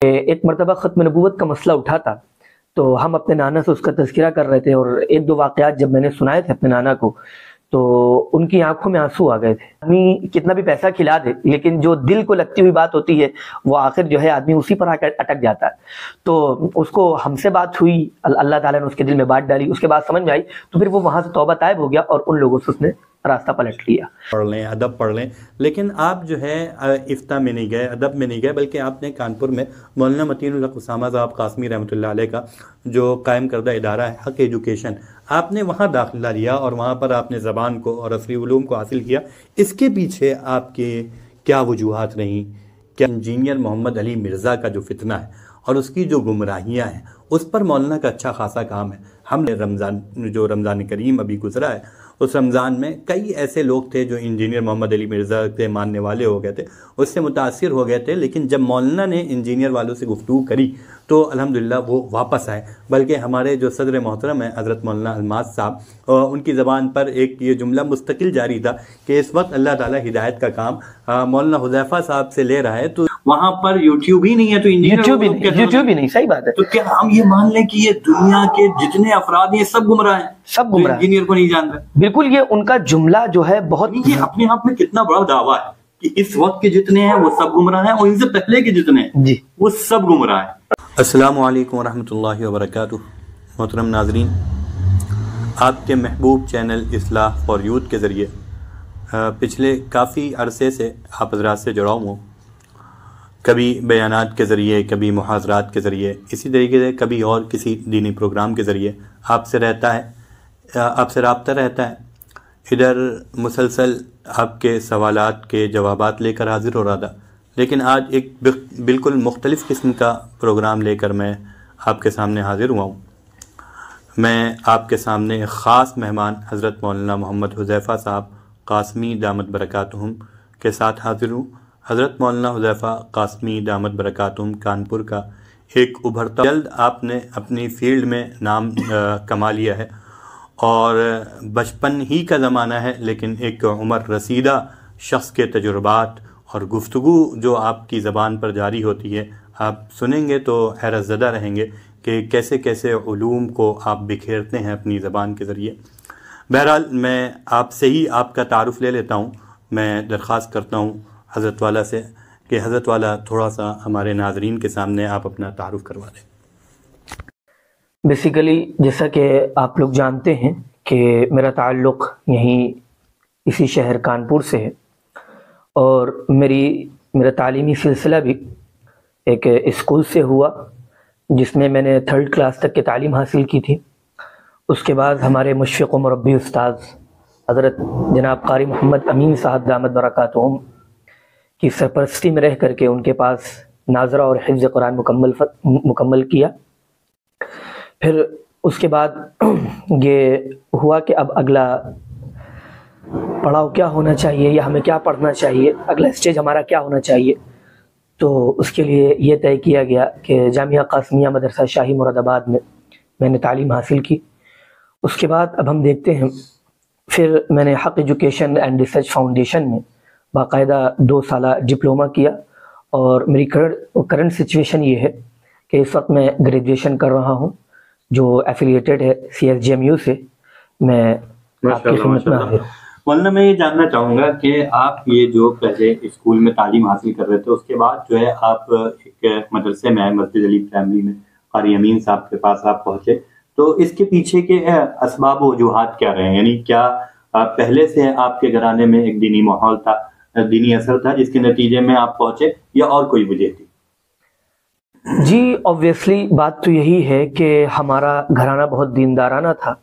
ایک مرتبہ ختم نبوت کا مسئلہ اٹھا تھا، تو ہم اپنے نانا سے اس کا تذکرہ کر رہے تھے، اور ایک دو واقعات جب میں نے سنائے تھے اپنے نانا کو تو ان کی آنکھوں میں آنسو آ گئے تھے۔ آدمی کتنا بھی پیسہ کھلا دے لیکن جو دل کو لگتی ہوئی بات ہوتی ہے وہ آخر جو ہے آدمی اسی پر اٹک جاتا ہے۔ تو اس کو ہم سے بات ہوئی، اللہ تعالیٰ نے اس کے دل میں بات ڈالی، اس کے بعد سمجھ میں آئی، تو پھر وہ وہاں سے توبہ طائب ہو گیا اور ان لوگوں سے اس نے راستہ پلٹ لیا۔ پڑھ لیں، ادب پڑھ لیں، لیکن آپ جو ہے افتاء میں نہیں گئے، ادب میں نہیں گئے، بلکہ آپ نے کانپور میں مولانا متین الحق اسامہ صاحب قاسمی رحمۃ اللہ علیہ کا جو قائم کردہ ادارہ ہے حق ایجوکیشن، آپ نے وہاں داخلہ لیا اور وہاں پر آپ نے زبان کو اور عصری علوم کو حاصل کیا۔ اس کے پیچھے آپ کے کیا وجوہات رہیں؟ کیا انجینئر محمد علی مرزا کا جو فتنہ ہے اور اس کی جو گمراہیاں ہیں اس پر مولانا کا اچھا خاصا کام ہے؟ ہم نے رمضان کریم ابھی گزرا ہے، اس رمضان میں کئی ایسے لوگ تھے جو انجینئر محمد علی مرزا کے ماننے والے ہو گئے تھے، اس سے متاثر ہو گئے تھے، لیکن جب مولانا نے انجینئر والوں سے گفتگو کری تو الحمدللہ وہ واپس آئے۔ بلکہ ہمارے جو صدر محترم ہیں حضرت مولانا الماس صاحب، ان کی زبان پر ایک یہ جملہ مستقل جاری تھا کہ اس وقت اللہ تعالیٰ ہدایت کا کام مولانا حذیفہ صاحب سے لے رہا ہے، تو وہاں پر یوٹیوب ہی نہیں ہے، تو یوٹیوب ہی نہیں، صحیح بات ہے۔ تو کیا ہم یہ مان لیں کہ یہ دنیا کے جتنے افراد ہیں سب گمراہ ہیں، سب گمراہ، انجینئر کو نہیں جان رہے؟ بالکل، یہ ان کا جملہ جو ہے بہت، یہ اپنے آپ میں کتنا بڑا دعویٰ ہے کہ اس وقت کے جتنے ہیں وہ سب گمراہ ہیں، اور ان سے پہلے کے جتنے ہیں جی وہ سب گمراہ ہیں۔ السلام علیکم ورحمۃ اللہ وبرکاتہ۔ محترم ناظرین، آپ کے محبوب چینل اصلاح فار یوتھ کے ذریعے پچھلے کافی عرصے سے آپ حضرات سے جڑا ہوں، کبھی بیانات کے ذریعے، کبھی محاضرات کے ذریعے، اسی طریقے سے کبھی اور کسی دینی پروگرام کے ذریعے آپ سے رابطہ رہتا ہے۔ ادھر مسلسل آپ کے سوالات کے جوابات لے کر حاضر ہو رہا تھا، لیکن آج ایک بالکل مختلف قسم کا پروگرام لے کر میں آپ کے سامنے حاضر ہوا ہوں۔ میں آپ کے سامنے ایک خاص مہمان حضرت مولانا محمد حذیفہ صاحب قاسمی دامت برکاتہم کے ساتھ حاضر ہوں۔ حضرت مولانا حذیفہ قاسمی دامت برکاتہم کانپور کا ایک ابھرتا، جلد آپ نے اپنی فیلڈ میں نام کما لیا ہے، اور بچپن ہی کا زمانہ ہے، لیکن ایک عمر رسیدہ شخص کے تجربات اور گفتگو جو آپ کی زبان پر جاری ہوتی ہے، آپ سنیں گے تو حیرت زدہ رہیں گے کہ کیسے کیسے علوم کو آپ بکھیرتے ہیں اپنی زبان کے ذریعے۔ بہرحال میں آپ سے ہی آپ کا تعارف لے لیتا ہوں۔ میں درخواست کرتا ہوں حضرت والا سے کہ حضرت والا تھوڑا سا ہمارے ناظرین کے سامنے آپ اپنا تعارف کروا دیں۔ بیسیکلی جیسا کہ آپ لوگ جانتے ہیں کہ میرا تعلق یہیں اسی شہر کانپور سے ہے، اور میرا تعلیمی سلسلہ بھی ایک اسکول سے ہوا جس میں نے 3rd کلاس تک کی تعلیم حاصل کی تھی۔ اس کے بعد ہمارے مشفق و مربی استاد حضرت جناب قاری محمد امین صاحب دامت برکاتہم کی سرپرستی میں رہ کر کے ان کے پاس ناظرہ اور حفظ قرآن مکمل کیا۔ پھر اس کے بعد یہ ہوا کہ اب اگلا پڑاؤ کیا ہونا چاہیے، یا ہمیں کیا پڑھنا چاہیے، اگلا اسٹیج ہمارا کیا ہونا چاہیے۔ تو اس کے لیے یہ طے کیا گیا کہ جامعہ قاسمیہ مدرسہ شاہی مراد آباد میں نے تعلیم حاصل کی۔ اس کے بعد اب ہم دیکھتے ہیں، پھر میں نے حق ایجوکیشن اینڈ ریسرچ فاؤنڈیشن میں باقاعدہ 2 سالہ ڈپلومہ کیا، اور میری کرنٹ سچویشن یہ ہے کہ اس وقت میں گریجویشن کر رہا ہوں جو ایفیلیٹڈ ہے CSGMU سے۔ میں آپ کی خدمت میں حاضر ہوں۔ مولانا میں یہ جاننا چاہوں گا کہ آپ یہ جو پہلے اسکول میں تعلیم حاصل کر رہے تھے، اس کے بعد جو ہے آپ ایک مدرسے میں مسجد علی پرائمری میں قاری امین صاحب کے پاس آپ پہنچے، تو اس کے پیچھے کے اسباب و وجوہات کیا رہے ہیں؟ یعنی کیا پہلے سے آپ کے گھرانے میں ایک دینی ماحول تھا، دینی اثر تھا جس کے نتیجے میں آپ پہنچے، یا اور کوئی وجہ تھی؟ جی آبویسلی بات تو یہی ہے کہ ہمارا گھرانہ بہت دیندارانہ تھا،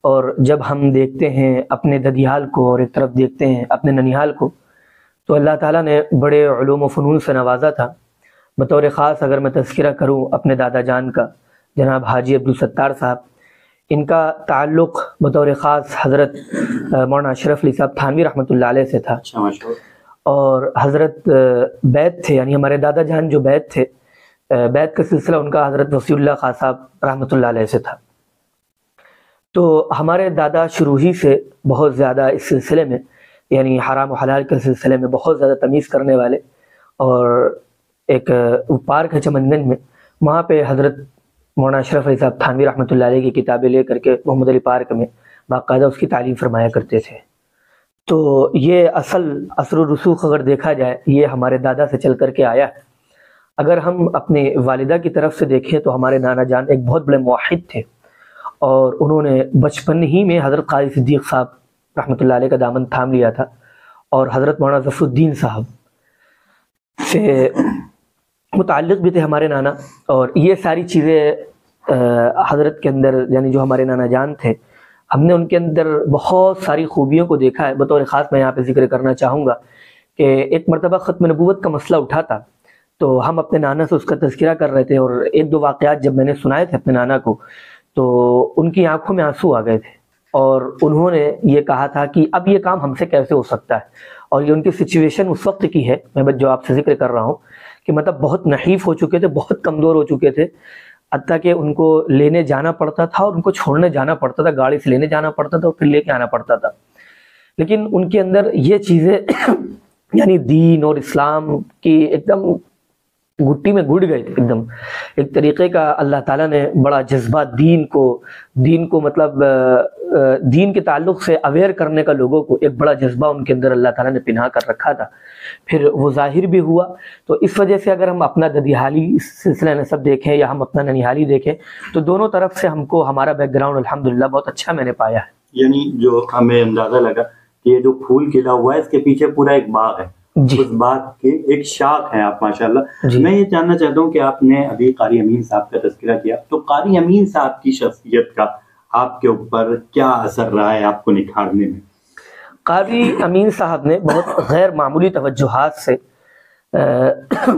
اور جب ہم دیکھتے ہیں اپنے ددیال کو اور ایک طرف دیکھتے ہیں اپنے ننیال کو، تو اللہ تعالیٰ نے بڑے علوم و فنون سے نوازا تھا۔ بطور خاص اگر میں تذکرہ کروں اپنے دادا جان کا، جناب حاجی عبدالستار صاحب، ان کا تعلق بطور خاص حضرت مولانا اشرف علی صاحب تھانوی رحمۃ اللہ علیہ سے تھا، اور حضرت بیت تھے، یعنی ہمارے دادا جان جو بیت تھے، بیت کا سلسلہ ان کا حضرت وسیع اللہ خان صاحب رحمۃ اللہ علیہ سے تھا۔ تو ہمارے دادا شروع ہی سے بہت زیادہ اس سلسلے میں، یعنی حرام و حلال کے سلسلے میں بہت زیادہ تمیز کرنے والے، اور ایک پارک ہے چمن گنج میں، وہاں پہ حضرت مولانا اشرف علی صاحب تھانوی رحمۃ اللہ علیہ کی کتابیں لے کر کے محمد علی پارک میں باقاعدہ اس کی تعلیم فرمایا کرتے تھے۔ تو یہ اصل اثر و رسوخ اگر دیکھا جائے یہ ہمارے دادا سے چل کر کے آیا ہے۔ اگر ہم اپنے والدہ کی طرف سے دیکھیں تو ہمارے نانا جان ایک بہت بڑے موحد تھے، اور انہوں نے بچپن ہی میں حضرت قاری صدیق صاحب رحمۃ اللہ علیہ کا دامن تھام لیا تھا، اور حضرت مولانا ظفر الدین صاحب سے متعلق بھی تھے ہمارے نانا۔ اور یہ ساری چیزیں حضرت کے اندر، یعنی جو ہمارے نانا جان تھے، ہم نے ان کے اندر بہت ساری خوبیوں کو دیکھا ہے۔ بطور خاص میں یہاں پہ ذکر کرنا چاہوں گا کہ ایک مرتبہ ختم نبوت کا مسئلہ اٹھا تھا، تو ہم اپنے نانا سے اس کا تذکرہ کر رہے تھے، اور ایک دو واقعات جب میں نے سنائے تھے اپنے نانا کو تو ان کی آنکھوں میں آنسو آ گئے تھے، اور انہوں نے یہ کہا تھا کہ اب یہ کام ہم سے کیسے ہو سکتا ہے۔ اور یہ ان کی سچویشن اس وقت کی ہے، میں جو آپ سے ذکر کر رہا ہوں، کہ مطلب بہت نحیف ہو چکے تھے، بہت کمزور ہو چکے تھے، حتیٰ کہ ان کو لینے جانا پڑتا تھا اور ان کو چھوڑنے جانا پڑتا تھا، گاڑی سے لینے جانا پڑتا تھا اور پھر لے کے آنا پڑتا تھا۔ لیکن ان کے اندر یہ چیزیں یعنی دین اور اسلام کی ایک دم گھٹی میں گھٹ گئے تھے، ایک دم ایک طریقے کا اللہ تعالیٰ نے بڑا جذبہ دین کو مطلب دین کے تعلق سے اویئر کرنے کا لوگوں کو ایک بڑا جذبہ ان کے اندر اللہ تعالیٰ نے پنہا کر رکھا تھا، پھر وہ ظاہر بھی ہوا۔ تو اس وجہ سے اگر ہم اپنا ددیحالی سلسلہ نسب دیکھیں یا ہم اپنا ننیحالی دیکھیں تو دونوں طرف سے ہم کو ہمارا بیک گراؤنڈ الحمدللہ بہت اچھا میں نے پایا ہے۔ یعنی جو ہمیں اندازہ لگا کہ یہ جو پھول کھلا ہوا ہے اس کے پیچھے پورا ایک باغ ہے، اس باغ کے ایک شاخ ہیں آپ ماشاءاللہ۔ میں یہ جاننا چاہتا ہوں کہ آپ نے ابھی قاری امین صاحب کا تذکرہ کیا، تو قاری امین صاحب کی شخصیت کا آپ کے اوپر کیا اثر رہا ہے آپ کو نکھارنے میں؟ قاری امین صاحب نے بہت غیر معمولی توجہات سے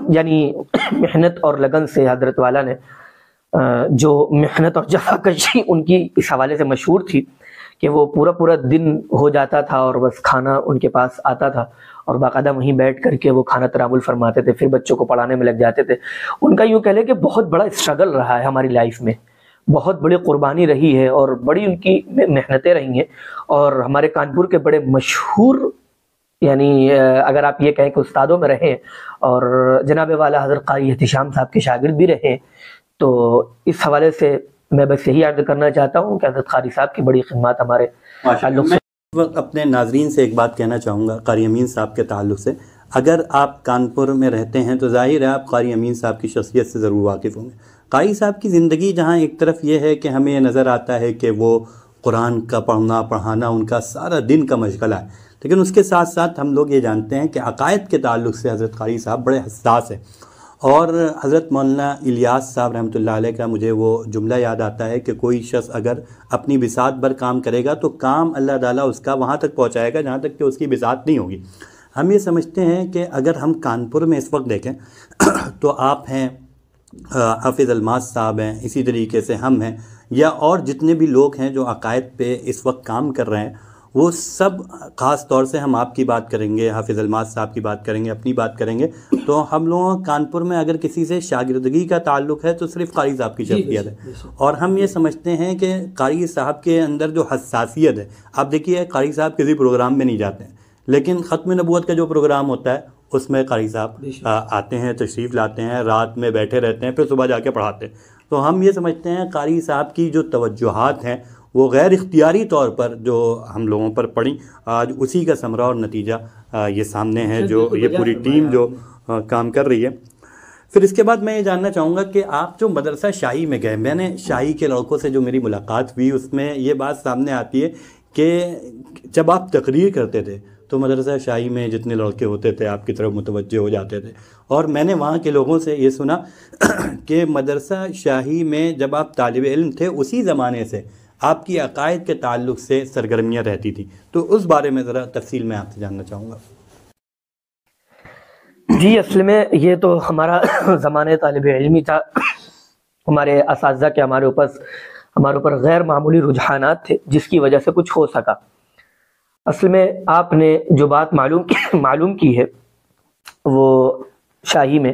یعنی محنت اور لگن سے حضرت والا نے جو محنت اور جفاکشی ان کی اس حوالے سے مشہور تھی کہ وہ پورا دن ہو جاتا تھا اور بس کھانا ان کے پاس آتا تھا اور باقاعدہ وہیں بیٹھ کر کے وہ کھانا تناول فرماتے تھے، پھر بچوں کو پڑھانے میں لگ جاتے تھے۔ ان کا یوں کہہ لیں کہ بہت بڑا اسٹرگل رہا ہے ہماری لائف میں، بہت بڑی قربانی رہی ہے اور بڑی ان کی محنتیں رہی ہیں، اور ہمارے کانپور کے بڑے مشہور یعنی اگر آپ یہ کہیں کہ استادوں میں رہے اور جناب والا حضرت قاری احتشام صاحب کے شاگرد بھی رہے، تو اس حوالے سے میں بس یہی عرض کرنا چاہتا ہوں کہ حضرت قاری صاحب کی بڑی خدمات ہمارے تعلق سے۔ اپنے ناظرین سے ایک بات کہنا چاہوں گا قاری امین صاحب کے تعلق سے، اگر آپ کانپور میں رہتے ہیں تو ظاہر ہے آپ قاری امین صاحب کی شخصیت سے ضرور واقف ہوں گے۔ قاری صاحب کی زندگی جہاں ایک طرف یہ ہے کہ ہمیں یہ نظر آتا ہے کہ وہ قرآن کا پڑھنا پڑھانا ان کا سارا دن کا مشغلہ ہے، لیکن اس کے ساتھ ساتھ ہم لوگ یہ جانتے ہیں کہ عقائد کے تعلق سے حضرت قاری صاحب بڑے حساس ہیں۔ اور حضرت مولانا الیاس صاحب رحمۃ اللہ علیہ کا مجھے وہ جملہ یاد آتا ہے کہ کوئی شخص اگر اپنی بساط بھر کام کرے گا تو کام اللہ تعالیٰ اس کا وہاں تک پہنچائے گا جہاں تک کہ اس کی بساط نہیں ہوگی۔ ہم یہ سمجھتے ہیں کہ اگر ہم کانپور میں اس وقت دیکھیں تو آپ ہیں، حافظ الماس صاحب ہیں، اسی طریقے سے ہم ہیں، یا اور جتنے بھی لوگ ہیں جو عقائد پہ اس وقت کام کر رہے ہیں، وہ سب خاص طور سے ہم آپ کی بات کریں گے، حافظ الماس صاحب کی بات کریں گے، اپنی بات کریں گے، تو ہم لوگوں کانپور میں اگر کسی سے شاگردگی کا تعلق ہے تو صرف قاری صاحب کی شخصیت ہے، اور ہم یہ سمجھتے ہیں کہ قاری صاحب کے اندر جو حساسیت ہے، آپ دیکھیے قاری صاحب کسی پروگرام میں نہیں جاتے ہیں، لیکن ختم نبوت کا جو پروگرام ہوتا ہے اس میں قاری صاحب آتے ہیں، تشریف لاتے ہیں، رات میں بیٹھے رہتے ہیں، پھر صبح جا کے پڑھاتے ہیں۔ تو ہم یہ سمجھتے ہیں قاری صاحب کی جو توجہات ہیں وہ غیر اختیاری طور پر جو ہم لوگوں پر پڑیں، آج اسی کا ثمرہ اور نتیجہ یہ سامنے ہے، جو یہ پوری ٹیم جو کام کر رہی ہے۔ پھر اس کے بعد میں یہ جاننا چاہوں گا کہ آپ جو مدرسہ شاہی میں گئے، میں نے شاہی کے لڑکوں سے جو میری ملاقات ہوئی اس میں یہ بات سامنے آتی ہے کہ جب آپ تقریر کرتے تھے تو مدرسہ شاہی میں جتنے لڑکے ہوتے تھے آپ کی طرف متوجہ ہو جاتے تھے، اور میں نے وہاں کے لوگوں سے یہ سنا کہ مدرسہ شاہی میں جب آپ طالب علم تھے اسی زمانے سے آپ کی عقائد کے تعلق سے سرگرمیاں رہتی تھی، تو اس بارے میں ذرا تفصیل میں آپ سے جاننا چاہوں گا۔ جی اصل میں یہ تو ہمارا زمانہ طالب علمی تھا، ہمارے اساتذہ کے ہمارے اوپر غیر معمولی رجحانات تھے جس کی وجہ سے کچھ ہو سکا۔ اصل میں آپ نے جو بات معلوم کی ہے وہ شاہی میں،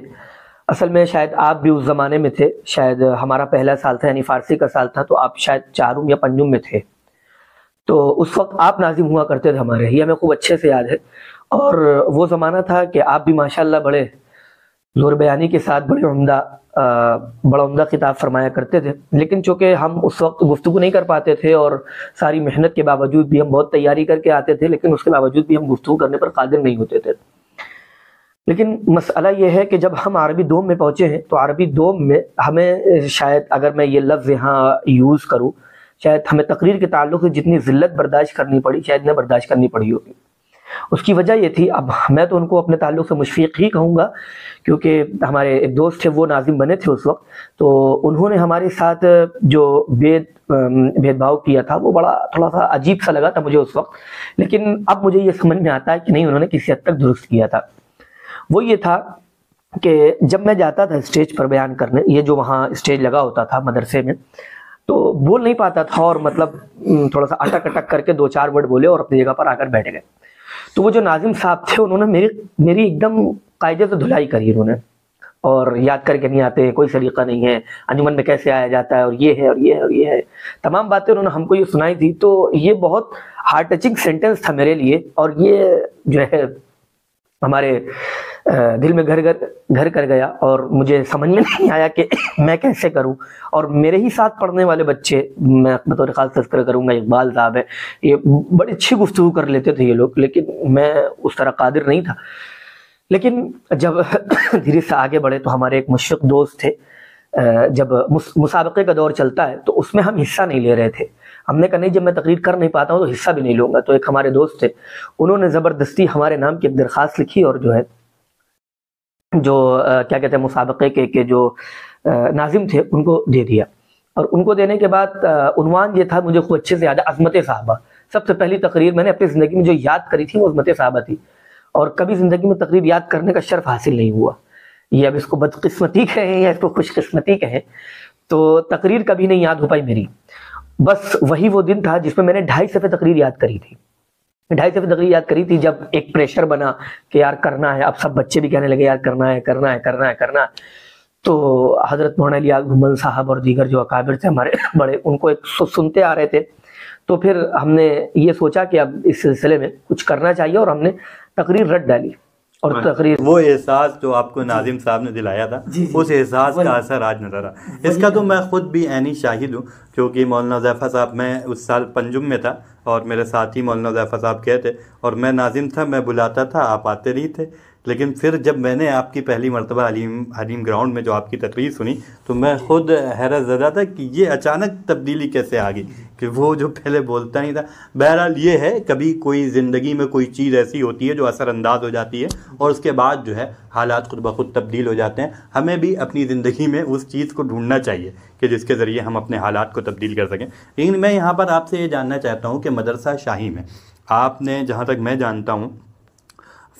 اصل میں شاید آپ بھی اس زمانے میں تھے، شاید ہمارا پہلا سال تھا یعنی فارسی کا سال تھا، تو آپ شاید چارم یا پنجم میں تھے، تو اس وقت آپ ناظم ہوا کرتے تھے ہمارے، یہ ہمیں خوب اچھے سے یاد ہے۔ اور وہ زمانہ تھا کہ آپ بھی ماشاءاللہ بڑے زور بیانی کے ساتھ بڑا عمدہ خطاب فرمایا کرتے تھے، لیکن چونکہ ہم اس وقت گفتگو نہیں کر پاتے تھے اور ساری محنت کے باوجود بھی ہم بہت تیاری کر کے آتے تھے، لیکن اس کے باوجود بھی ہم گفتگو کرنے پر قادر نہیں ہوتے تھے۔ لیکن مسئلہ یہ ہے کہ جب ہم عربی دوم میں پہنچے ہیں تو عربی دوم میں ہمیں شاید، اگر میں یہ لفظ یہاں یوز کروں، شاید ہمیں تقریر کے تعلق سے جتنی ذلت برداشت کرنی پڑی شاید نہ برداشت کرنی پڑی ہوگی۔ اس کی وجہ یہ تھی، اب میں تو ان کو اپنے تعلق سے مشفق ہی کہوں گا، کیونکہ ہمارے ایک دوست تھے وہ ناظم بنے تھے اس وقت، تو انہوں نے ہمارے ساتھ جو بھید بھاؤ کیا تھا وہ بڑا تھوڑا سا عجیب سا لگا تھا مجھے اس وقت، لیکن اب مجھے یہ سمجھ میں آتا ہے کہ نہیں، انہوں نے کسی حد تک درست کیا تھا۔ وہ یہ تھا کہ جب میں جاتا تھا اسٹیج پر بیان کرنے، یہ جو وہاں اسٹیج لگا ہوتا تھا مدرسے میں، تو بول نہیں پاتا تھا، اور مطلب تھوڑا سا اٹک اٹک کر کے 2-4 ورڈ بولے اور اپنی جگہ پر آ کر بیٹھ گئے۔ تو وہ جو ناظم صاحب تھے انہوں نے میری ایک دم قاعدے سے دھلائی کری انہوں نے، اور یاد کر کے نہیں آتے، کوئی سلیقہ نہیں ہے، انجمن میں کیسے آیا جاتا ہے، اور یہ ہے اور یہ ہے اور یہ ہے، تمام باتیں انہوں نے ہم کو یہ سنائی تھی۔ تو یہ بہت ہارٹ ٹچنگ سینٹنس تھا میرے لیے، اور یہ جو ہے ہمارے دل میں گھر کر گیا، اور مجھے سمجھ میں نہیں آیا کہ میں کیسے کروں۔ اور میرے ہی ساتھ پڑھنے والے بچے، میں بطور خاص تذکرہ کروں گا، اقبال صاحب ہے، یہ بڑی اچھی گفتگو کر لیتے تھے یہ لوگ، لیکن میں اس طرح قادر نہیں تھا۔ لیکن جب دھیرے سے آگے بڑھے تو ہمارے ایک مشفق دوست تھے، جب مسابقے کا دور چلتا ہے تو اس میں ہم حصہ نہیں لے رہے تھے، ہم نے کہا نہیں، جب میں تقریر کر نہیں پاتا ہوں تو حصہ بھی نہیں لوں گا۔ تو ایک ہمارے دوست تھے، انہوں نے زبردستی ہمارے نام کی ایک درخواست لکھی، اور جو ہے جو کیا کہتے ہیں مسابقے کے جو ناظم تھے ان کو دے دیا، اور ان کو دینے کے بعد عنوان یہ تھا، مجھے خوب اچھے سے یاد ہے، عظمت صحابہ۔ سب سے پہلی تقریر میں نے اپنی زندگی میں جو یاد کری تھی وہ عظمت صحابہ تھی، اور کبھی زندگی میں تقریر یاد کرنے کا شرف حاصل نہیں ہوا۔ یہ اب اس کو بدقسمتی کہیں یا اس کو خوش قسمتی کہیں، تو تقریر کبھی نہیں یاد ہو پائی میری۔ بس وہی وہ دن تھا جس میں میں نے 2.5 صفحے تقریر یاد کری تھی، 2.5 صفحے تقریر یاد کری تھی، جب ایک پریشر بنا کہ یار کرنا ہے، اب سب بچے بھی کہنے لگے یار کرنا ہے۔ تو حضرت مولانا علی گھمن صاحب اور دیگر جو اکابر تھے ہمارے بڑے، ان کو ایک سنتے آ رہے تھے، تو پھر ہم نے یہ سوچا کہ اب اس سلسلے میں کچھ کرنا چاہیے، اور ہم نے تقریر رٹ ڈالی۔ اور تقریر، وہ احساس جو آپ کو ناظم صاحب نے دلایا تھا، اس احساس کا اثر آج نظر آ، اس کا تو میں خود بھی عینی شاہد ہوں، کیونکہ مولانا حذیفہ صاحب، میں اس سال پنجم میں تھا اور میرے ساتھی مولانا حذیفہ صاحب کہتے، اور میں ناظم تھا، میں بلاتا تھا، آپ آتے نہیں تھے۔ لیکن پھر جب میں نے آپ کی پہلی مرتبہ حلیم گراؤنڈ میں جو آپ کی تقریر سنی تو میں خود حیرت زدہ تھا کہ یہ اچانک تبدیلی کیسے آ گئی، کہ وہ جو پہلے بولتا نہیں تھا۔ بہرحال یہ ہے، کبھی کوئی زندگی میں کوئی چیز ایسی ہوتی ہے جو اثر انداز ہو جاتی ہے، اور اس کے بعد جو ہے حالات خود بخود تبدیل ہو جاتے ہیں۔ ہمیں بھی اپنی زندگی میں اس چیز کو ڈھونڈنا چاہیے کہ جس کے ذریعے ہم اپنے حالات کو تبدیل کر سکیں۔ لیکن میں یہاں پر آپ سے یہ جاننا چاہتا ہوں کہ مدرسہ شاہی میں آپ نے، جہاں تک میں جانتا ہوں،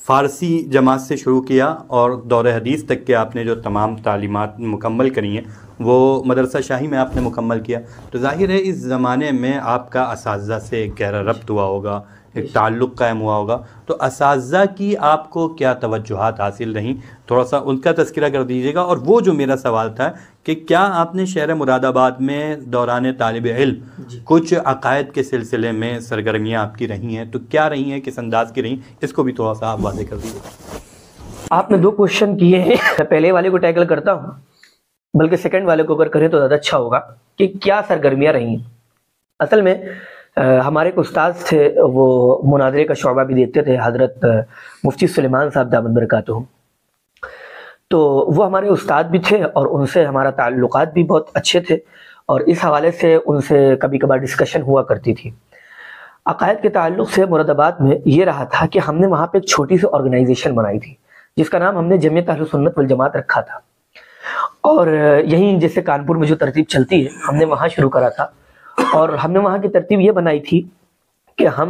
فارسی جماعت سے شروع کیا، اور دور حدیث تک کے آپ نے جو تمام تعلیمات مکمل کری ہیں وہ مدرسہ شاہی میں آپ نے مکمل کیا۔ تو ظاہر ہے اس زمانے میں آپ کا اساتذہ سے ایک گہرا ربط ہوا ہوگا، ایک تعلق قائم ہوا ہوگا، تو اساتذہ کی آپ کو کیا توجہات حاصل رہیں، تھوڑا سا ان کا تذکرہ کر دیجیے گا۔ اور وہ جو میرا سوال تھا کہ کیا آپ نے شہر مراد آباد میں دوران طالب علم کچھ عقائد کے سلسلے میں سرگرمیاں آپ کی رہی ہیں، تو کیا رہی ہیں، کس انداز کی رہیں، اس کو بھی تھوڑا سا آپ واضح کر دیجیے۔ آپ نے 2 کوشچن کیے ہیں، پہلے والے کو ٹیکل کرتا ہوں، بلکہ سیکنڈ والے کو اگر کریں تو زیادہ اچھا ہوگا کہ کیا سرگرمیاں رہی ہیں۔ اصل میں ہمارے ایک استاد تھے، وہ مناظرے کا شعبہ بھی دیتے تھے، حضرت مفتی سلیمان صاحب دامت برکاتہم، تو وہ ہمارے استاد بھی تھے، اور ان سے ہمارا تعلقات بھی بہت اچھے تھے، اور اس حوالے سے ان سے کبھی کبھار ڈسکشن ہوا کرتی تھی۔ عقائد کے تعلق سے مراد آباد میں یہ رہا تھا کہ ہم نے وہاں پہ ایک چھوٹی سی آرگنائزیشن بنائی تھی جس کا نام ہم نے جمعیت اہل سنت والجماعت رکھا تھا، اور یہیں جیسے کانپور میں جو ترتیب چلتی ہے ہم نے وہاں شروع کرا تھا، اور ہم نے وہاں کی ترتیب یہ بنائی تھی کہ ہم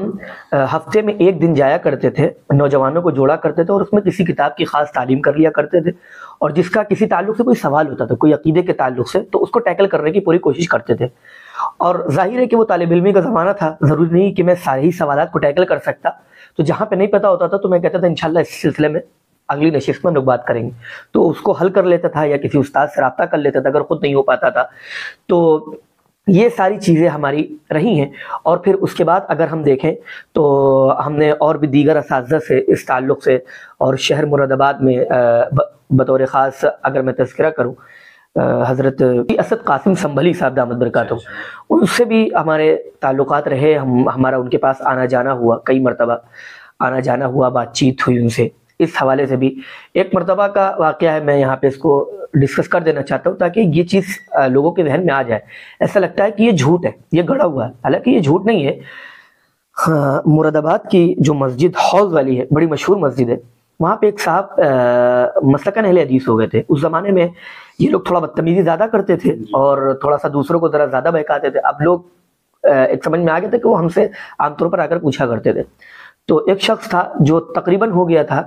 ہفتے میں 1 دن جایا کرتے تھے، نوجوانوں کو جوڑا کرتے تھے، اور اس میں کسی کتاب کی خاص تعلیم کر لیا کرتے تھے، اور جس کا کسی تعلق سے کوئی سوال ہوتا تھا، کوئی عقیدے کے تعلق سے، تو اس کو ٹیکل کرنے کی پوری کوشش کرتے تھے۔ اور ظاہر ہے کہ وہ طالب علمی کا زمانہ تھا، ضروری نہیں کہ میں سارے ہی سوالات کو ٹیکل کر سکتا، تو جہاں پہ نہیں پتہ ہوتا تھا تو میں کہتا تھا انشاءاللہ اس سلسلے میں اگلی نشست میں ہم لوگ بات کریں گے، تو اس کو حل کر لیتا تھا یا کسی استاد سے رابطہ کر لیتا تھا اگر خود نہیں ہو پاتا تھا۔ تو یہ ساری چیزیں ہماری رہی ہیں، اور پھر اس کے بعد اگر ہم دیکھیں تو ہم نے اور بھی دیگر اساتذہ سے اس تعلق سے، اور شہر مراد آباد میں بطور خاص اگر میں تذکرہ کروں حضرت اسد قاسم سنبھلی صاحب دامت برکاتہ، ان سے بھی ہمارے تعلقات رہے، ہمارا ان کے پاس آنا جانا ہوا، کئی مرتبہ آنا جانا ہوا، بات چیت ہوئی ان سے اس حوالے سے بھی۔ ایک مرتبہ کا واقعہ ہے، میں یہاں پہ اس کو ڈسکس کر دینا چاہتا ہوں تاکہ یہ چیز لوگوں کے ذہن میں آ جائے۔ ایسا لگتا ہے کہ یہ جھوٹ ہے، یہ گڑا ہوا ہے، حالانکہ یہ جھوٹ نہیں ہے۔ مراد آباد کی جو مسجد حوض والی ہے، بڑی مشہور مسجد ہے، وہاں پہ ایک صاحب مسلکاً اہل حدیث ہو گئے تھے۔ اس زمانے میں یہ لوگ تھوڑا بدتمیزی زیادہ کرتے تھے اور تھوڑا سا دوسروں کو ذرا زیادہ بہکاتے تھے۔ اب لوگ ایک سمجھ میں آ گئے تھے کہ وہ ہم سے عام طور پر آ کر پوچھا کرتے تھے۔ تو ایک شخص تھا جو تقریباً ہو گیا تھا،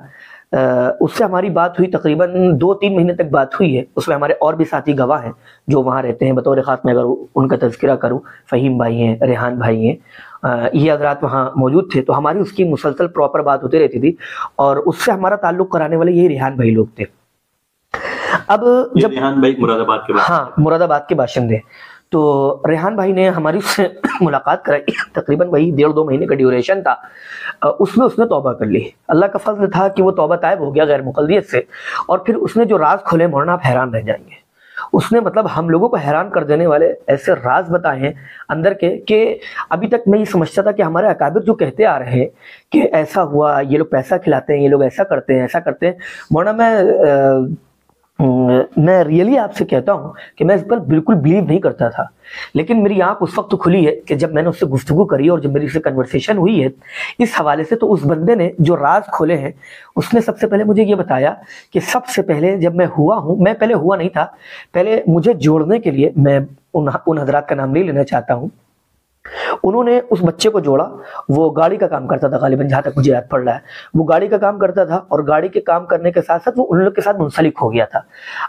اس سے ہماری بات ہوئی، تقریباً 2-3 مہینے تک بات ہوئی ہے۔ اس میں ہمارے اور بھی ساتھی گواہ ہیں جو وہاں رہتے ہیں، بطور خاص میں اگر ان کا تذکرہ کروں، فہیم بھائی ہیں، ریحان بھائی ہیں، یہ حضرات وہاں موجود تھے۔ تو ہماری اس کی مسلسل پراپر بات ہوتی رہتی تھی اور اس سے ہمارا تعلق کرانے والے یہی ریحان بھائی لوگ تھے۔ اب جب ریحان بھائی مراد آباد کے باشندے، ہاں مراد آباد کے باشندے، تو ریحان بھائی نے ہماری اس سے ملاقات کرائی، تقریباً وہی 1.5-2 مہینے کا ڈیوریشن تھا۔ اس نے توبہ کر لی، اللہ کا فضل تھا کہ وہ توبہ طائب ہو گیا غیر مقلدیت سے، اور پھر اس نے جو راز کھولے مولانا آپ حیران رہ جائیں گے۔ اس نے مطلب ہم لوگوں کو حیران کر دینے والے ایسے راز بتائے ہیں اندر کے کہ ابھی تک میں یہ سمجھتا تھا کہ ہمارے اکابر جو کہتے آ رہے ہیں کہ ایسا ہوا، یہ لوگ پیسہ کھلاتے ہیں، یہ لوگ ایسا کرتے ہیں، ایسا کرتے ہیں، مولانا میں ریئلی آپ سے کہتا ہوں کہ میں اس پر بالکل بلیو نہیں کرتا تھا، لیکن میری آنکھ اس وقت کھلی ہے کہ جب میں نے اس سے گفتگو کری اور جب میری سے کنورسیشن ہوئی ہے اس حوالے سے، تو اس بندے نے جو راز کھولے ہیں اس نے سب سے پہلے مجھے یہ بتایا کہ سب سے پہلے جب میں ہوا ہوں، میں پہلے ہوا نہیں تھا، پہلے مجھے جوڑنے کے لیے، میں ان حضرات کا نام نہیں لینا چاہتا ہوں، انہوں نے اس بچے کو جوڑا۔ وہ گاڑی کا کام کرتا تھا غالباً، جہاں تک مجھے یاد پڑ رہا ہے وہ گاڑی کا کام کرتا تھا، اور گاڑی کے کام کرنے کے ساتھ ساتھ وہ ان لوگ کے ساتھ منسلک ہو گیا تھا۔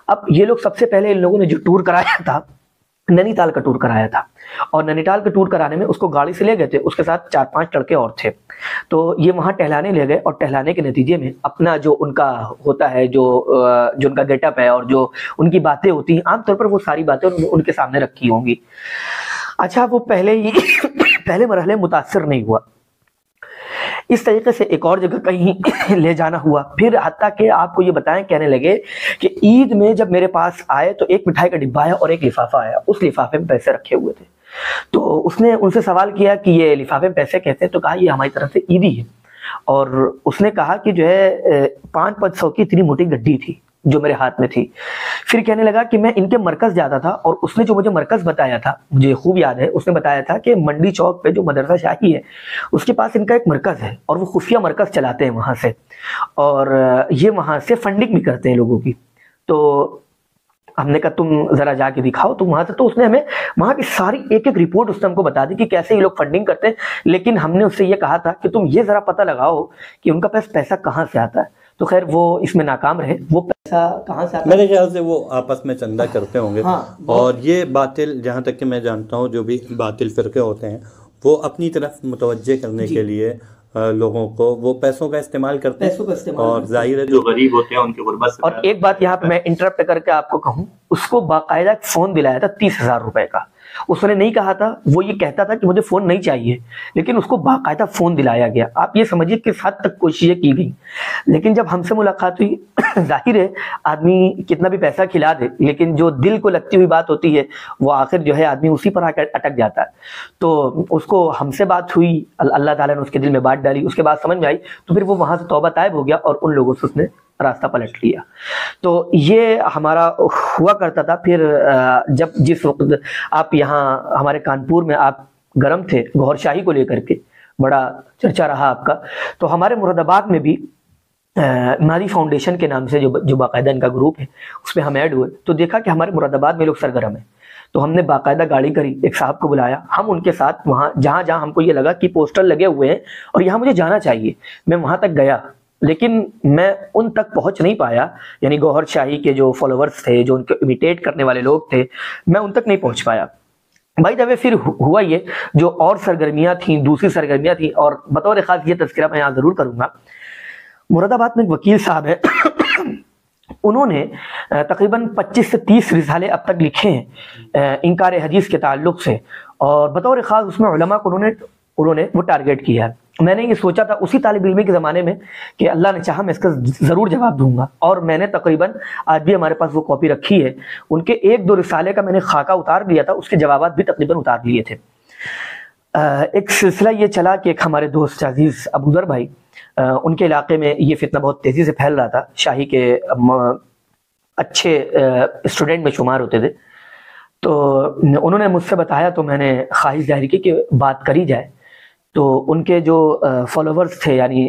اب یہ لوگ سب سے پہلے ان لوگوں نے جو ٹور کرایا تھا، نینی تال کا ٹور کرایا تھا، اور نینی تال کا ٹور کرانے میں اس کو گاڑی سے لے گئے تھے، اس کے ساتھ 4-5 لڑکے اور تھے۔ تو یہ وہاں ٹہلانے لے گئے، اور ٹہلانے کے نتیجے میں اپنا جو ان کا ہوتا ہے، جو ان کا گیٹ اپ ہے اور جو ان کی باتیں ہوتی ہیں، عام طور پر وہ ساری باتیں ان کے سامنے رکھی ہوں گی۔ اچھا، وہ پہلے مرحلے متاثر نہیں ہوا، اس طریقے سے ایک اور جگہ کہیں لے جانا ہوا، پھر حتیٰ کہ آپ کو یہ بتائیں، کہنے لگے کہ عید میں جب میرے پاس آئے تو ایک مٹھائی کا ڈبہ آیا اور ایک لفافہ آیا، اس لفافے میں پیسے رکھے ہوئے تھے۔ تو اس نے ان سے سوال کیا کہ یہ لفافے میں پیسے کہتے ہیں؟ تو کہا یہ ہماری طرف سے عیدی ہے۔ اور اس نے کہا کہ جو ہے 500 کی اتنی موٹی گڈی تھی جو میرے ہاتھ میں تھی۔ پھر کہنے لگا کہ میں ان کے مرکز جاتا تھا، اور اس نے جو مجھے مرکز بتایا تھا، مجھے خوب یاد ہے، اس نے بتایا تھا کہ منڈی چوک پہ جو مدرسہ شاہی ہے اس کے پاس ان کا ایک مرکز ہے، اور وہ خفیہ مرکز چلاتے ہیں وہاں سے، اور یہ وہاں سے فنڈنگ بھی کرتے ہیں لوگوں کی۔ تو ہم نے کہا تم ذرا جا کے دکھاؤ تم وہاں سے۔ تو اس نے ہمیں وہاں کی ساری ایک رپورٹ اس نے ہم کو بتا دی کہ کیسے یہ لوگ فنڈنگ کرتے ہیں، لیکن ہم نے اس سے یہ کہا تھا کہ تم یہ ذرا پتہ لگاؤ کہ ان کا پیسہ کہاں سے آتا ہے۔ تو خیر وہ اس میں ناکام رہے۔ وہ پیسہ کہاں سے آتا ہے؟ میرے خیال سے وہ آپس میں چندہ کرتے ہوں گے، اور یہ باطل، جہاں تک کہ میں جانتا ہوں، جو بھی باطل فرقے ہوتے ہیں وہ اپنی طرف متوجہ کرنے کے لیے لوگوں کو وہ پیسوں کا استعمال کرتے ہیں، اور ظاہر ہے جو غریب ہوتے ہیں ان کی غربت سے۔ اور ایک بات یہاں پہ میں انٹرپٹ کر کے آپ کو کہوں، اس کو باقاعدہ ایک فون دلایا تھا 30,000 روپے کا۔ اس نے نہیں کہا تھا، وہ یہ کہتا تھا کہ مجھے فون نہیں چاہیے، لیکن اس کو باقاعدہ فون دلایا گیا۔ آپ یہ سمجھیے کس حد تک کوششیں کی گئی۔ لیکن جب ہم سے ملاقات ہوئی، ظاہر ہے آدمی کتنا بھی پیسہ کھلا دے، لیکن جو دل کو لگتی ہوئی بات ہوتی ہے وہ آخر جو ہے آدمی اسی پر آ کر اٹک جاتا ہے۔ تو اس کو ہم سے بات ہوئی، اللہ تعالیٰ نے اس کے دل میں بات ڈالی، اس کے بعد سمجھ میں آئی، تو پھر وہ وہاں سے توبہ طائب ہو گیا اور ان لوگوں سے اس نے راستہ پلٹ لیا۔ تو یہ ہمارا ہوا کرتا تھا۔ پھر جس وقت آپ یہاں ہمارے کانپور میں آپ گرم تھے گوھر شاہی کو لے کر کے، بڑا چرچا رہا آپ کا، تو ہمارے مراد آباد میں بھی مادی فاؤنڈیشن کے نام سے جو باقاعدہ ان کا گروپ ہے اس میں ہم ایڈ ہوئے، تو دیکھا کہ ہمارے مراد آباد میں لوگ سرگرم ہیں۔ تو ہم نے باقاعدہ گاڑی کری، ایک صاحب کو بلایا، ہم ان کے ساتھ وہاں جہاں ہم کو یہ لگا کہ پوسٹر لگے ہوئے ہیں اور یہاں مجھے جانا چاہیے، میں وہاں تک گیا، لیکن میں ان تک پہنچ نہیں پایا، یعنی گوھر شاہی کے جو فالوورز تھے، جو ان کو امیٹیٹ کرنے والے لوگ تھے، میں ان تک نہیں پہنچ پایا۔ بھائی جب پھر ہوا یہ جو اور سرگرمیاں تھیں، دوسری سرگرمیاں تھیں، اور بطور خاص یہ تذکرہ میں یہاں ضرور کروں گا، مراد آباد میں ایک وکیل صاحب ہے، انہوں نے تقریباً 25 سے 30 رسالے اب تک لکھے ہیں انکار حدیث کے تعلق سے، اور بطور خاص اس میں علماء کو انہوں نے وہ ٹارگیٹ کیا ہے۔ میں نے یہ سوچا تھا اسی طالب علمی کے زمانے میں کہ اللہ نے چاہا میں اس کا ضرور جواب دوں گا، اور میں نے تقریباً آج بھی ہمارے پاس وہ کاپی رکھی ہے، ان کے 1-2 رسالے کا میں نے خاکہ اتار لیا تھا، اس کے جوابات بھی تقریباً اتار لیے تھے۔ ایک سلسلہ یہ چلا کہ ایک ہمارے دوست عزیز ابوذر بھائی، ان کے علاقے میں یہ فتنہ بہت تیزی سے پھیل رہا تھا، شاہی کے اچھے اسٹوڈنٹ میں شمار ہوتے تھے، تو انہوں نے مجھ سے بتایا، تو میں نے خواہش ظاہر کی کہ بات کری جائے۔ تو ان کے جو فالوورز تھے، یعنی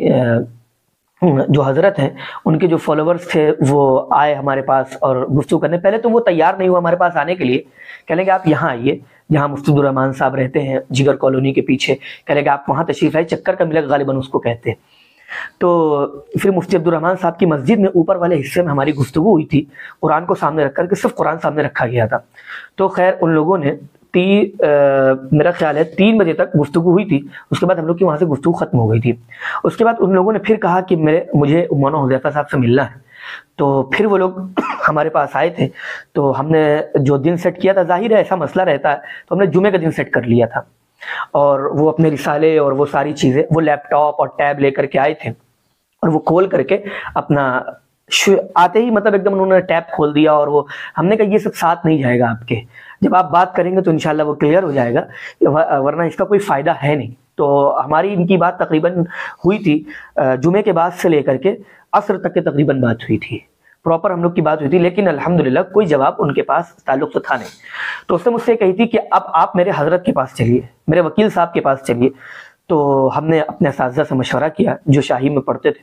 جو حضرت ہیں، ان کے جو فالوورز تھے وہ آئے ہمارے پاس اور گفتگو کرنے۔ پہلے تو وہ تیار نہیں ہوا ہمارے پاس آنے کے لیے، کہنے کہ آپ یہاں آئیے جہاں مفتی عبدالرحمن صاحب رہتے ہیں، جگر کالونی کے پیچھے، کہنے کہ آپ وہاں تشریف لائے، چکر کا ملک غالباً اس کو کہتے ہیں۔ تو پھر مفتی عبدالرحمن صاحب کی مسجد میں اوپر والے حصے میں ہماری گفتگو ہوئی تھی، قرآن کو سامنے رکھ کر کے، صرف قرآن سامنے رکھا گیا تھا۔ تو خیر ان لوگوں نے میرا خیال ہے 3 بجے تک گفتگو ہوئی تھی، اس کے بعد ہم لوگ کی وہاں سے گفتگو ختم ہو گئی تھی۔ اس کے بعد ان لوگوں نے پھر کہا کہ مجھے مولانا حذیفہ صاحب سے ملنا ہے، تو پھر وہ لوگ ہمارے پاس آئے تھے، تو ہم نے جو دن سیٹ کیا تھا، ظاہر ہے ایسا مسئلہ رہتا ہے، تو ہم نے جمعے کا دن سیٹ کر لیا تھا، اور وہ اپنے رسالے اور وہ ساری چیزیں، وہ لیپ ٹاپ اور ٹیب لے کر کے آئے تھے، اور وہ کھول کر کے اپنا آتے ہی مطلب ایک دم انہوں نے ٹیب کھول دیا، اور وہ ہم نے کہا یہ سب ساتھ نہیں جائے گا آپ کے، جب آپ بات کریں گے تو انشاءاللہ وہ کلیئر ہو جائے گا، ورنہ اس کا کوئی فائدہ ہے نہیں۔ تو ہماری ان کی بات تقریباً ہوئی تھی جمعے کے بعد سے لے کر کے عصر تک کے تقریباً بات ہوئی تھی، پراپر ہم لوگ کی بات ہوئی تھی، لیکن الحمدللہ کوئی جواب ان کے پاس تعلق تو تھا نہیں۔ تو اس نے مجھ سے کہی تھی کہ اب آپ میرے حضرت کے پاس چلیے، میرے وکیل صاحب کے پاس چلیے۔ تو ہم نے اپنے اساتذہ سے مشورہ کیا جو شاہی میں پڑھتے تھے،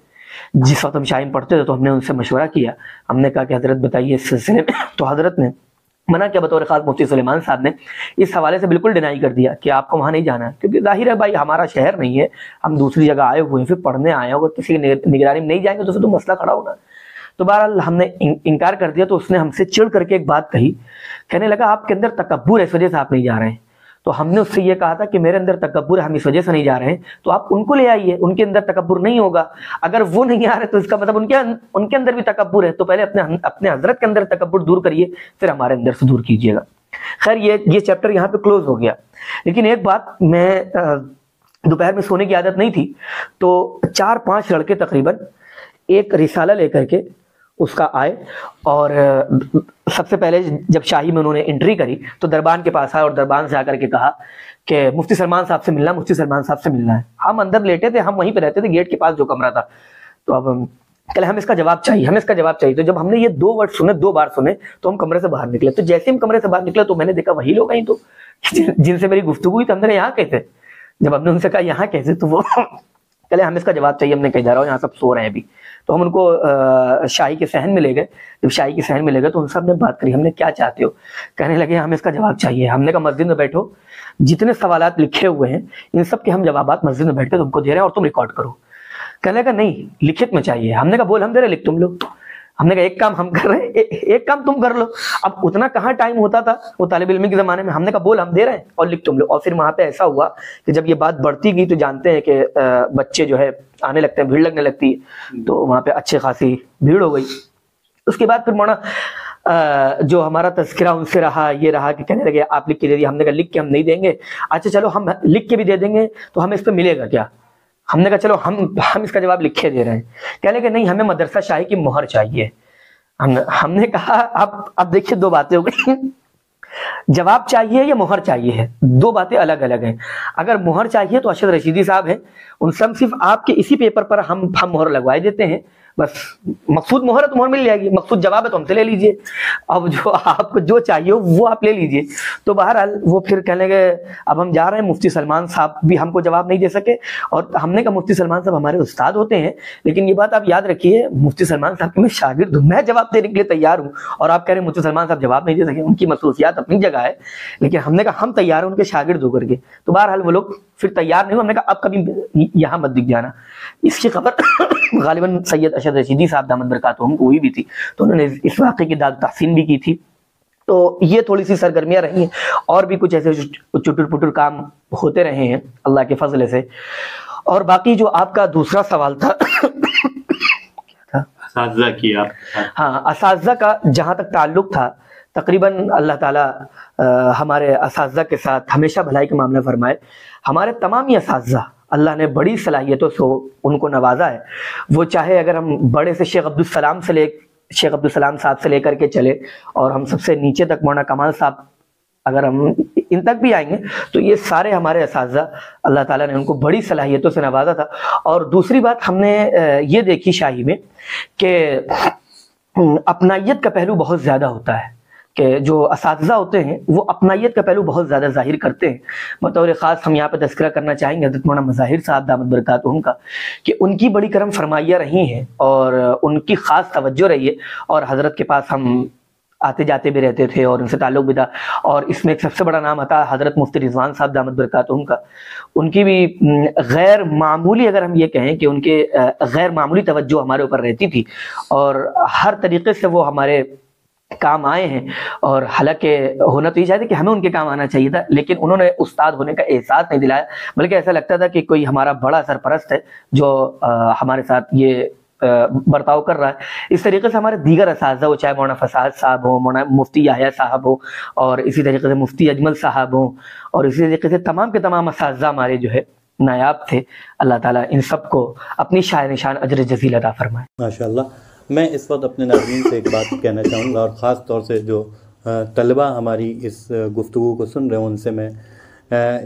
جس وقت ہم شاہی میں پڑھتے تھے، تو ہم نے ان سے مشورہ کیا، ہم نے کہا کہ حضرت بتائیے اس سلسلے میں، تو حضرت نے منع کیا بطور خاص مفتی سلیمان صاحب نے اس حوالے سے بالکل ڈینائی کر دیا کہ آپ کو وہاں نہیں جانا ہے، کیونکہ ظاہر ہے بھائی ہمارا شہر نہیں ہے، ہم دوسری جگہ آئے ہوئے ہیں، پھر پڑھنے آئے ہیں، اگر کسی کی نگرانی میں نہیں جائیں گے تو پھر تو مسئلہ کھڑا ہوگا۔ تو بہرحال ہم نے انکار کر دیا۔ تو اس نے ہم سے چڑ کر کے ایک بات کہی، کہنے لگا آپ کے اندر تکبر ہے، اس وجہ سے آپ نہیں جا رہے ہیں۔ تو ہم نے اس سے یہ کہا تھا کہ میرے اندر تکبر ہے، ہم اس وجہ سے نہیں جا رہے ہیں، تو آپ ان کو لے آئیے، ان کے اندر تکبر نہیں ہوگا، اگر وہ نہیں آ رہے تو اس کا مطلب ان کے اندر بھی تکبر ہے، تو پہلے اپنے حضرت کے اندر تکبر دور کریے، پھر ہمارے اندر سے دور کیجیے گا۔ خیر یہ چیپٹر یہاں پہ کلوز ہو گیا۔ لیکن ایک بات، میں دوپہر میں سونے کی عادت نہیں تھی، تو 4-5 لڑکے تقریباً ایک رسالہ لے کر کے اس کا آئے، اور سب سے پہلے جب شاہی میں انہوں نے انٹری کری تو دربان کے پاس آئے، اور دربان سے آ کر کے کہا کہ مفتی سلمان صاحب سے ملنا، مفتی سلمان صاحب سے ملنا ہے۔ ہم اندر لیٹے تھے، ہم وہیں پہ رہتے تھے گیٹ کے پاس جو کمرہ تھا، تو اب کہلے ہم اس کا جواب چاہیے، ہمیں اس کا جواب چاہیے۔ تو جب ہم نے یہ 2 ورڈ سنے، 2 بار سنے، تو ہم کمرے سے باہر نکلے۔ تو جیسے ہم کمرے سے باہر نکلے تو میں نے دیکھا وہی لوگ ہیں تو جن سے میری گفتگو ہوئی، تو ہم نے یہاں کیسے، جب ہم نے ان سے کہا یہاں کیسے، تو وہ کہلے ہم اس کا جواب چاہیے، ہم نے کہا ادھر آؤ، یہاں سب سو رہے ہیں ابھی۔ تو ہم ان کو شاہی کے صحن میں لے گئے۔ جب شاہی کے صحن میں لے گئے تو ان سب نے بات کری، ہم نے کیا چاہتے ہو، کہنے لگے ہمیں اس کا جواب چاہیے۔ ہم نے کہا مسجد میں بیٹھو، جتنے سوالات لکھے ہوئے ہیں ان سب کے ہم جوابات مسجد میں بیٹھ کے تم کو دے رہے ہیں، اور تم ریکارڈ کرو۔ کہنے لگا نہیں لکھت میں چاہیے۔ ہم نے کہا بول ہم دے رہے، لکھ تم لوگ۔ ہم نے کہا ایک کام ہم کر رہے ہیں، ایک کام تم کر لو۔ اب اتنا کہاں ٹائم ہوتا تھا وہ طالب علمی کے زمانے میں۔ ہم نے کہا بول ہم دے رہے ہیں اور لکھ تم لو۔ اور پھر وہاں پہ ایسا ہوا کہ جب یہ بات بڑھتی گئی تو جانتے ہیں کہ بچے جو ہے آنے لگتے ہیں، بھیڑ لگنے لگتی ہے، تو وہاں پہ اچھے خاصی بھیڑ ہو گئی۔ اس کے بعد پھر مولانا جو ہمارا تذکرہ ان سے رہا، یہ رہا کہ کہنے لگے آپ لکھ کے دے دیے۔ ہم نے کہا لکھ کے ہم نہیں دیں گے۔ اچھا چلو ہم لکھ کے بھی دے دیں گے تو ہمیں اس پہ ملے گا کیا؟ ہم نے کہا چلو ہم اس کا جواب لکھے دے رہے ہیں۔ کہنے لگے نہیں ہمیں مدرسہ شاہی کی مہر چاہیے۔ ہم نے کہا اب دیکھیے 2 باتیں ہو گئی، جواب چاہیے یا مہر چاہیے ہے، 2 باتیں الگ الگ ہیں۔ اگر مہر چاہیے تو ارشد رشیدی صاحب ہیں، ان سے ہم صرف آپ کے اسی پیپر پر ہم مہر لگوائے دیتے ہیں، بس مقصود مہر ہے تو مہر مل جائے گی، مقصود جواب ہے تو ہم سے لے لیجئے، اب جو آپ کو جو چاہیے وہ آپ لے لیجئے۔ تو بہرحال وہ پھر کہنے لگے اب ہم جا رہے ہیں، مفتی سلمان صاحب بھی ہم کو جواب نہیں دے سکے، اور ہم نے کہا مفتی سلمان صاحب ہمارے استاد ہوتے ہیں، لیکن یہ بات آپ یاد رکھیے مفتی سلمان صاحب کے میں شاگرد ہوں، میں جواب دینے کے لیے تیار ہوں، اور آپ کہہ رہے ہیں مفتی سلمان صاحب جواب نہیں دے سکے، ان کی مصروفیات اپنی جگہ ہے، لیکن ہم نے کہا ہم تیار ہیں ان کے شاگرد ہو کر کے۔ تو بہرحال وہ لوگ پھر تیار نہیں ہوئے۔ ہم نے کہا اب کبھی یہاں مت دکھ جانا۔ اس کی خبر غالباً سید ارشد رشیدی صاحب دامت برکاتہم کو ہوئی بھی تھی، تو انہوں نے اس واقعے کی داد تحسین بھی کی تھی۔ تو یہ تھوڑی سی سرگرمیاں رہی ہیں، اور بھی کچھ ایسے چٹر پٹر کام ہوتے رہے ہیں اللہ کے فضل سے۔ اور باقی جو آپ کا دوسرا سوال تھا اساتذہ کی، ہاں اساتذہ کا جہاں تک تعلق تھا، تقریباً اللہ تعالیٰ ہمارے اساتذہ کے ساتھ ہمیشہ بھلائی کا معاملہ فرمائے۔ ہمارے تمام ہی اساتذہ اللہ نے بڑی صلاحیتوں سے ان کو نوازا ہے. وہ چاہے اگر ہم بڑے سے شیخ عبدالسلام صاحب سے لے کر کے چلے اور ہم سب سے نیچے تک مولانا کمال صاحب اگر ہم ان تک بھی آئیں گے تو یہ سارے ہمارے اساتذہ اللہ تعالیٰ نے ان کو بڑی صلاحیتوں سے نوازا تھا. اور دوسری بات ہم نے یہ دیکھی شاہی میں کہ اپنائیت کا پہلو بہت زیادہ ہوتا ہے کہ جو اساتذہ ہوتے ہیں وہ اپنائیت کا پہلو بہت زیادہ ظاہر کرتے ہیں. بطور خاص ہم یہاں پہ تذکرہ کرنا چاہیں گے حضرت مولانا مظاہر صاحب دامت برکاتہم کا کہ ان کی بڑی کرم فرمائیاں رہی ہیں اور ان کی خاص توجہ رہی ہے اور حضرت کے پاس ہم آتے جاتے بھی رہتے تھے اور ان سے تعلق بھی تھا. اور اس میں ایک سب سے بڑا نام آتا ہے حضرت مفتی رضوان صاحب دامت برکاتہم کا. ان کی بھی غیر معمولی اگر ہم یہ کہیں کہ ان کے غیر معمولی توجہ ہمارے اوپر رہتی تھی اور ہر طریقے سے وہ ہمارے کام آئے ہیں. اور حالانکہ ہونا تو یہ چاہتے کہ ہمیں ان کے کام آنا چاہیے تھا لیکن انہوں نے استاد ہونے کا احساس نہیں دلایا بلکہ ایسا لگتا تھا کہ کوئی ہمارا بڑا سرپرست ہے جو ہمارے ساتھ یہ برتاؤ کر رہا ہے. اس طریقے سے ہمارے دیگر اساتذہ وہ چاہے مولانا فساد صاحب ہوں, مولانا مفتی یحییٰ صاحب ہوں اور اسی طریقے سے مفتی اجمل صاحب ہوں اور اسی طریقے سے تمام کے تمام اساتذہ ہمارے جو ہے نایاب تھے. اللہ تعالیٰ ان سب کو اپنی شاہ نشان اجر جزیل عطا فرمائے. ماشاءاللہ. میں اس وقت اپنے ناظرین سے ایک بات کہنا چاہوں گا اور خاص طور سے جو طلبہ ہماری اس گفتگو کو سن رہے ہیں ان سے میں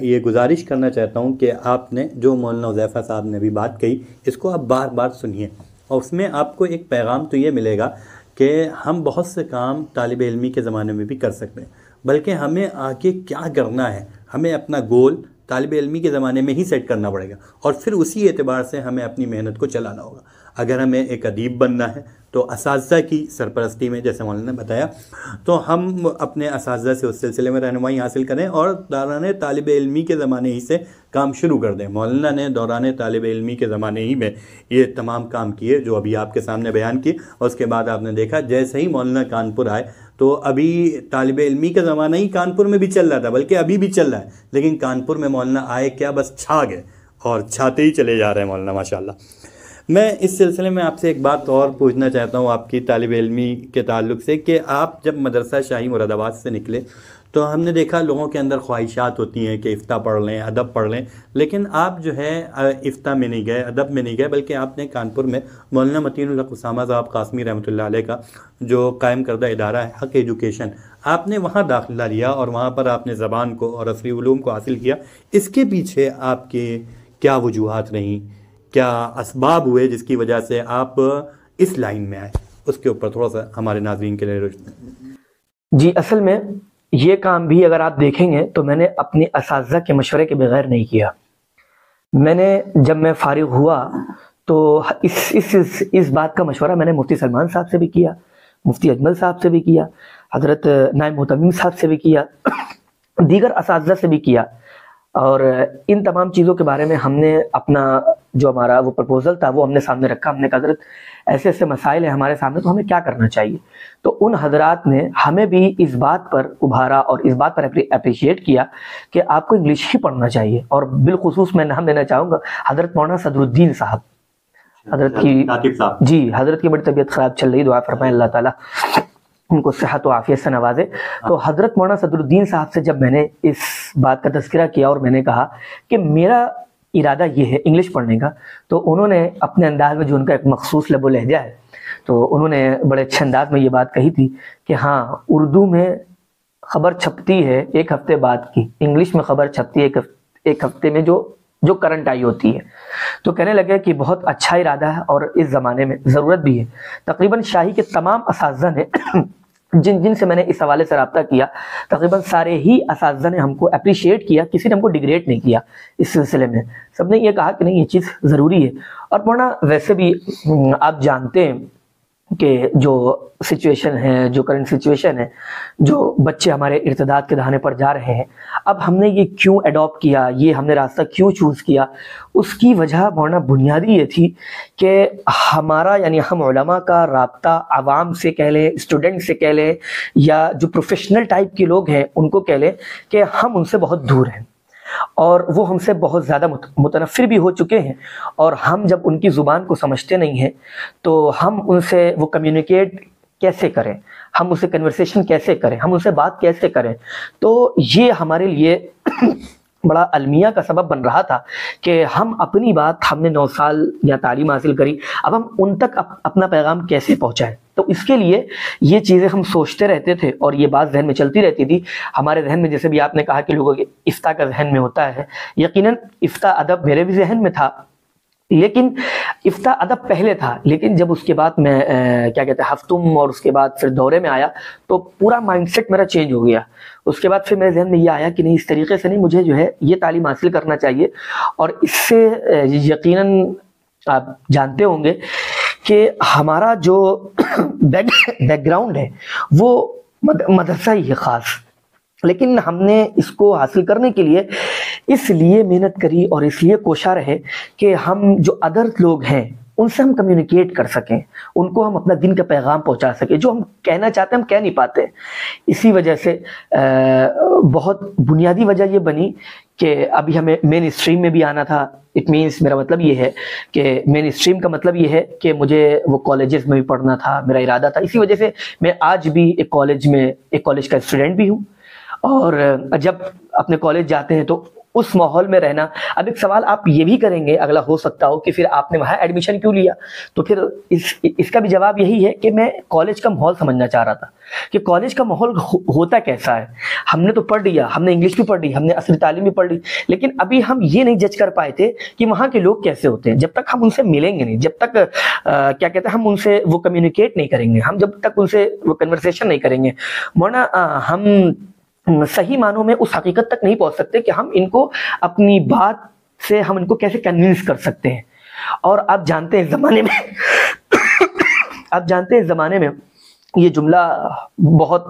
یہ گزارش کرنا چاہتا ہوں کہ آپ نے جو مولانا حذیفہ صاحب نے بھی بات کہی اس کو آپ بار بار سنیے اور اس میں آپ کو ایک پیغام تو یہ ملے گا کہ ہم بہت سے کام طالب علمی کے زمانے میں بھی کر سکتے ہیں بلکہ ہمیں آگے کیا کرنا ہے ہمیں اپنا گول طالب علمی کے زمانے میں ہی سیٹ کرنا پڑے گا اور پھر اسی اعتبار سے ہمیں اپنی محنت کو چلانا ہوگا. اگر ہمیں ایک ادیب بننا ہے تو اساتذہ کی سرپرستی میں جیسے مولانا نے بتایا تو ہم اپنے اساتذہ سے اس سلسلے میں رہنمائی حاصل کریں اور دوران طالب علمی کے زمانے ہی سے کام شروع کر دیں. مولانا نے دوران طالب علمی کے زمانے ہی میں یہ تمام کام کیے جو ابھی آپ کے سامنے بیان کیے اور اس کے بعد آپ نے دیکھا جیسے ہی مولانا کانپور آئے تو ابھی طالب علمی کا زمانہ ہی کانپور میں بھی چل رہا تھا بلکہ ابھی بھی چل رہا ہے لیکن کانپور میں مولانا آئے کیا بس چھا گئے اور چھاتے ہی چلے جا رہے ہیں مولانا ماشاءاللہ. میں اس سلسلے میں آپ سے ایک بات اور پوچھنا چاہتا ہوں آپ کی طالب علمی کے تعلق سے کہ آپ جب مدرسہ شاہی مراد آباد سے نکلے تو ہم نے دیکھا لوگوں کے اندر خواہشات ہوتی ہیں کہ افتاء پڑھ لیں ادب پڑھ لیں لیکن آپ جو ہے افتاء میں نہیں گئے ادب میں نہیں گئے بلکہ آپ نے کانپور میں مولانا متین الحق اسامہ صاحب قاسمی رحمۃ اللہ علیہ کا جو قائم کردہ ادارہ ہے حق ایجوکیشن آپ نے وہاں داخلہ لیا اور وہاں پر آپ نے زبان کو اور عصری علوم کو حاصل کیا. اس کے پیچھے آپ کے کیا وجوہات رہیں کیا اسباب ہوئے جس کی وجہ سے آپ اس لائن میں آئے اس کے اوپر تھوڑا سا ہمارے ناظرین کے لیے روشنی. جی اصل میں یہ کام بھی اگر آپ دیکھیں گے تو میں نے اپنے اساتذہ کے مشورے کے بغیر نہیں کیا. میں نے جب میں فارغ ہوا تو اس بات کا مشورہ میں نے مفتی سلمان صاحب سے بھی کیا, مفتی اجمل صاحب سے بھی کیا, حضرت نائب محتمم صاحب سے بھی کیا, دیگر اساتذہ سے بھی کیا اور ان تمام چیزوں کے بارے میں ہم نے اپنا جو ہمارا وہ پرپوزل تھا وہ ہم نے سامنے رکھا. ہم نے کہا حضرت ایسے ایسے مسائل ہیں ہمارے سامنے تو ہمیں کیا کرنا چاہیے. تو ان حضرات نے ہمیں بھی اس بات پر ابھارا اور اس بات پر اپریشیٹ کیا کہ آپ کو انگلش ہی پڑھنا چاہیے. اور بالخصوص میں نام لینا چاہوں گا حضرت مولانا صدر الدین صاحب, حضرت کی بڑی طبیعت خراب چل رہی, دعا فرمائیں اللہ تعالیٰ ان کو صحت و عافیت سے نوازے. تو حضرت مولانا صدر الدین صاحب سے جب میں نے اس بات کا تذکرہ کیا اور میں نے کہا کہ میرا ارادہ یہ ہے انگلش پڑھنے کا, تو انہوں نے اپنے انداز میں جو ان کا ایک مخصوص لب و لہجہ ہے تو انہوں نے بڑے اچھے انداز میں یہ بات کہی تھی کہ ہاں اردو میں خبر چھپتی ہے ایک ہفتے بعد کی, انگلش میں خبر چھپتی ہے ایک ہفتے میں جو کرنٹ آئی ہوتی ہے. تو کہنے لگے کہ بہت اچھا ارادہ ہے اور اس زمانے میں ضرورت بھی ہے. تقریباً شاہی کے تمام اساتذہ نے جن سے میں نے اس حوالے سے رابطہ کیا تقریباً سارے ہی اساتذہ نے ہم کو اپریشیٹ کیا, کسی نے ہم کو ڈیگریڈ نہیں کیا اس سلسلے میں. سب نے یہ کہا کہ نہیں یہ چیز ضروری ہے. اور مولانا ویسے بھی آپ جانتے ہیں کہ جو سچویشن ہے, جو کرنٹ سچویشن ہے, جو بچے ہمارے ارتداد کے دہانے پر جا رہے ہیں, اب ہم نے یہ کیوں ایڈاپٹ کیا, یہ ہم نے راستہ کیوں چوز کیا, اس کی وجہ مولانا بنیادی یہ تھی کہ ہمارا یعنی ہم علماء کا رابطہ عوام سے کہہ لیں, اسٹوڈنٹ سے کہہ لیں یا جو پروفیشنل ٹائپ کے لوگ ہیں ان کو کہہ لیں کہ ہم ان سے بہت دور ہیں اور وہ ہم سے بہت زیادہ متنفر بھی ہو چکے ہیں. اور ہم جب ان کی زبان کو سمجھتے نہیں ہیں تو ہم ان سے وہ کمیونیکیٹ کیسے کریں, ہم ان سے کنورسیشن کیسے کریں, ہم ان سے بات کیسے کریں. تو یہ ہمارے لیے بڑا المیہ کا سبب بن رہا تھا کہ ہم اپنی بات، ہم نے 9 سال یا تعلیم حاصل کری، اب ہم ان تک اپنا پیغام کیسے پہنچائیں. تو اس کے لیے یہ چیزیں ہم سوچتے رہتے تھے اور یہ بات ذہن میں چلتی رہتی تھی. ہمارے ذہن میں جیسے بھی آپ نے کہا کہ لوگوں کے افتاء کا ذہن میں ہوتا ہے، یقیناً افتاء ادب میرے بھی ذہن میں تھا، لیکن افتاء ادب پہلے تھا. لیکن جب اس کے بعد میں کیا کہتے ہیں ہفتم اور اس کے بعد پھر دورے میں آیا تو پورا مائنڈ سیٹ میرا چینج ہو گیا. اس کے بعد پھر میرے ذہن میں یہ آیا کہ نہیں، اس طریقے سے نہیں، مجھے جو ہے یہ تعلیم حاصل کرنا چاہیے. اور اس سے یقیناً آپ جانتے ہوں گے کہ ہمارا جو بیک گراؤنڈ ہے وہ مدرسہ ہی ہے خاص، لیکن ہم نے اس کو حاصل کرنے کے لیے اس لیے محنت کری اور اس لیے کوشاں رہے کہ ہم جو ادر لوگ ہیں ان سے ہم کمیونیکیٹ کر سکیں، ان کو ہم اپنا دین کا پیغام پہنچا سکیں. جو ہم کہنا چاہتے ہیں ہم کہہ نہیں پاتے. اسی وجہ سے بہت بنیادی وجہ یہ بنی کہ ابھی ہمیں مین اسٹریم میں بھی آنا تھا. اٹ مینس میرا مطلب یہ ہے کہ مین اسٹریم کا مطلب یہ ہے کہ مجھے وہ کالجز میں بھی پڑھنا تھا، میرا ارادہ تھا. اسی وجہ سے میں آج بھی ایک کالج کا اسٹوڈنٹ بھی ہوں. اور جب اپنے کالج جاتے ہیں تو اس ماحول میں رہنا. اب ایک سوال آپ یہ بھی کریں گے، اگلا ہو سکتا ہو کہ پھر آپ نے وہاں ایڈمیشن کیوں لیا؟ تو پھر اس کا بھی جواب یہی ہے کہ میں کالج کا ماحول سمجھنا چاہ رہا تھا کہ کالج کا ماحول ہوتا کیسا ہے. ہم نے تو پڑھ لیا، ہم نے انگلش بھی پڑھ لی، ہم نے عصری تعلیم بھی پڑھ لی، لیکن ابھی ہم یہ نہیں جج کر پائے تھے کہ وہاں کے لوگ کیسے ہوتے ہیں. جب تک ہم ان سے ملیں گے نہیں، جب تک کیا کہتے ہیں ہم ان سے وہ کمیونیکیٹ نہیں کریں گے، ہم جب تک ان سے وہ کنورسیشن نہیں کریں گے، مولانا ہم صحیح معنوں میں اس حقیقت تک نہیں پہنچ سکتے کہ ہم ان کو اپنی بات سے ہم ان کو کیسے کنونس کر سکتے ہیں. اور آپ جانتے ہیں زمانے میں یہ جملہ بہت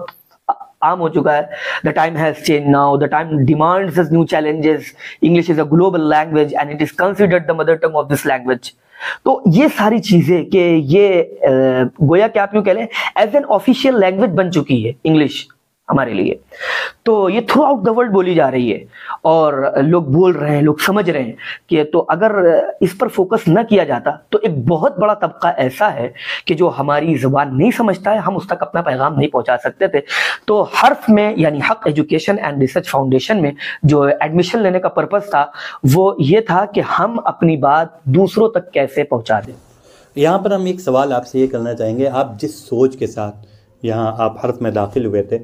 عام ہو چکا ہے. The time has changed now. The time demands us new challenges. English is a global language and it is considered the mother tongue of this language. تو یہ ساری چیزیں کہ یہ گویا کہ آپ یوں کہہ لیں ایز این آفیشیل لینگویج بن چکی ہے انگلش ہمارے لیے. تو یہ تھرو آؤٹ دا ورلڈ بولی جا رہی ہے اور لوگ بول رہے ہیں، لوگ سمجھ رہے ہیں کہ تو اگر اس پر فوکس نہ کیا جاتا تو ایک بہت بڑا طبقہ ایسا ہے کہ جو ہماری زبان نہیں سمجھتا ہے، ہم اس تک اپنا پیغام نہیں پہنچا سکتے تھے. تو حرف میں یعنی حق ایجوکیشن اینڈ ریسرچ فاؤنڈیشن میں جو ایڈمیشن لینے کا پرپس تھا وہ یہ تھا کہ ہم اپنی بات دوسروں تک کیسے پہنچا دیں. یہاں پر ہم ایک سوال آپ سے یہ کرنا چاہیں گے، آپ جس سوچ کے ساتھ یہاں آپ حرف میں داخل ہوئے تھے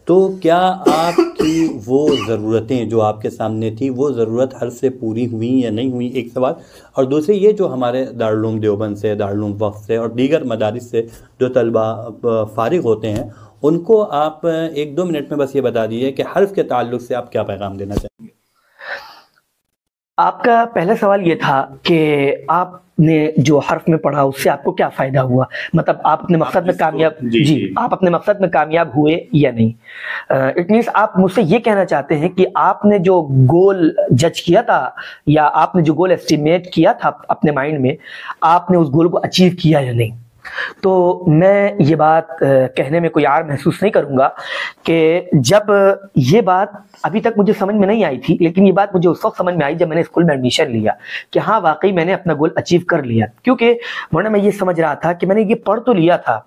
تو کیا آپ کی وہ ضرورتیں جو آپ کے سامنے تھی وہ ضرورت حرف سے پوری ہوئیں یا نہیں ہوئیں؟ ایک سوال. اور دوسری یہ جو ہمارے دارالعلوم دیوبند سے، دارالعلوم وقف سے اور دیگر مدارس سے جو طلبہ فارغ ہوتے ہیں ان کو آپ 1-2 منٹ میں بس یہ بتا دیجیے کہ حرف کے تعلق سے آپ کیا پیغام دینا چاہیں گے؟ آپ کا پہلا سوال یہ تھا کہ آپ نے جو حرف میں پڑھا اس سے آپ کو کیا فائدہ ہوا، مطلب آپ اپنے مقصد میں کامیاب آپ اپنے مقصد میں کامیاب ہوئے یا نہیں. اٹ مینس آپ مجھ سے یہ کہنا چاہتے ہیں کہ آپ نے جو گول جج کیا تھا یا آپ نے جو گول ایسٹیمیٹ کیا تھا اپنے مائنڈ میں، آپ نے اس گول کو اچیو کیا یا نہیں. تو میں یہ بات کہنے میں کوئی عار محسوس نہیں کروں گا کہ جب یہ بات ابھی تک مجھے سمجھ میں نہیں آئی تھی، لیکن یہ بات مجھے اس وقت سمجھ میں آئی جب میں نے اسکول میں ایڈمیشن لیا کہ ہاں واقعی میں نے اپنا گول اچیو کر لیا. کیونکہ ورنہ میں یہ سمجھ رہا تھا کہ میں نے یہ پڑھ تو لیا تھا،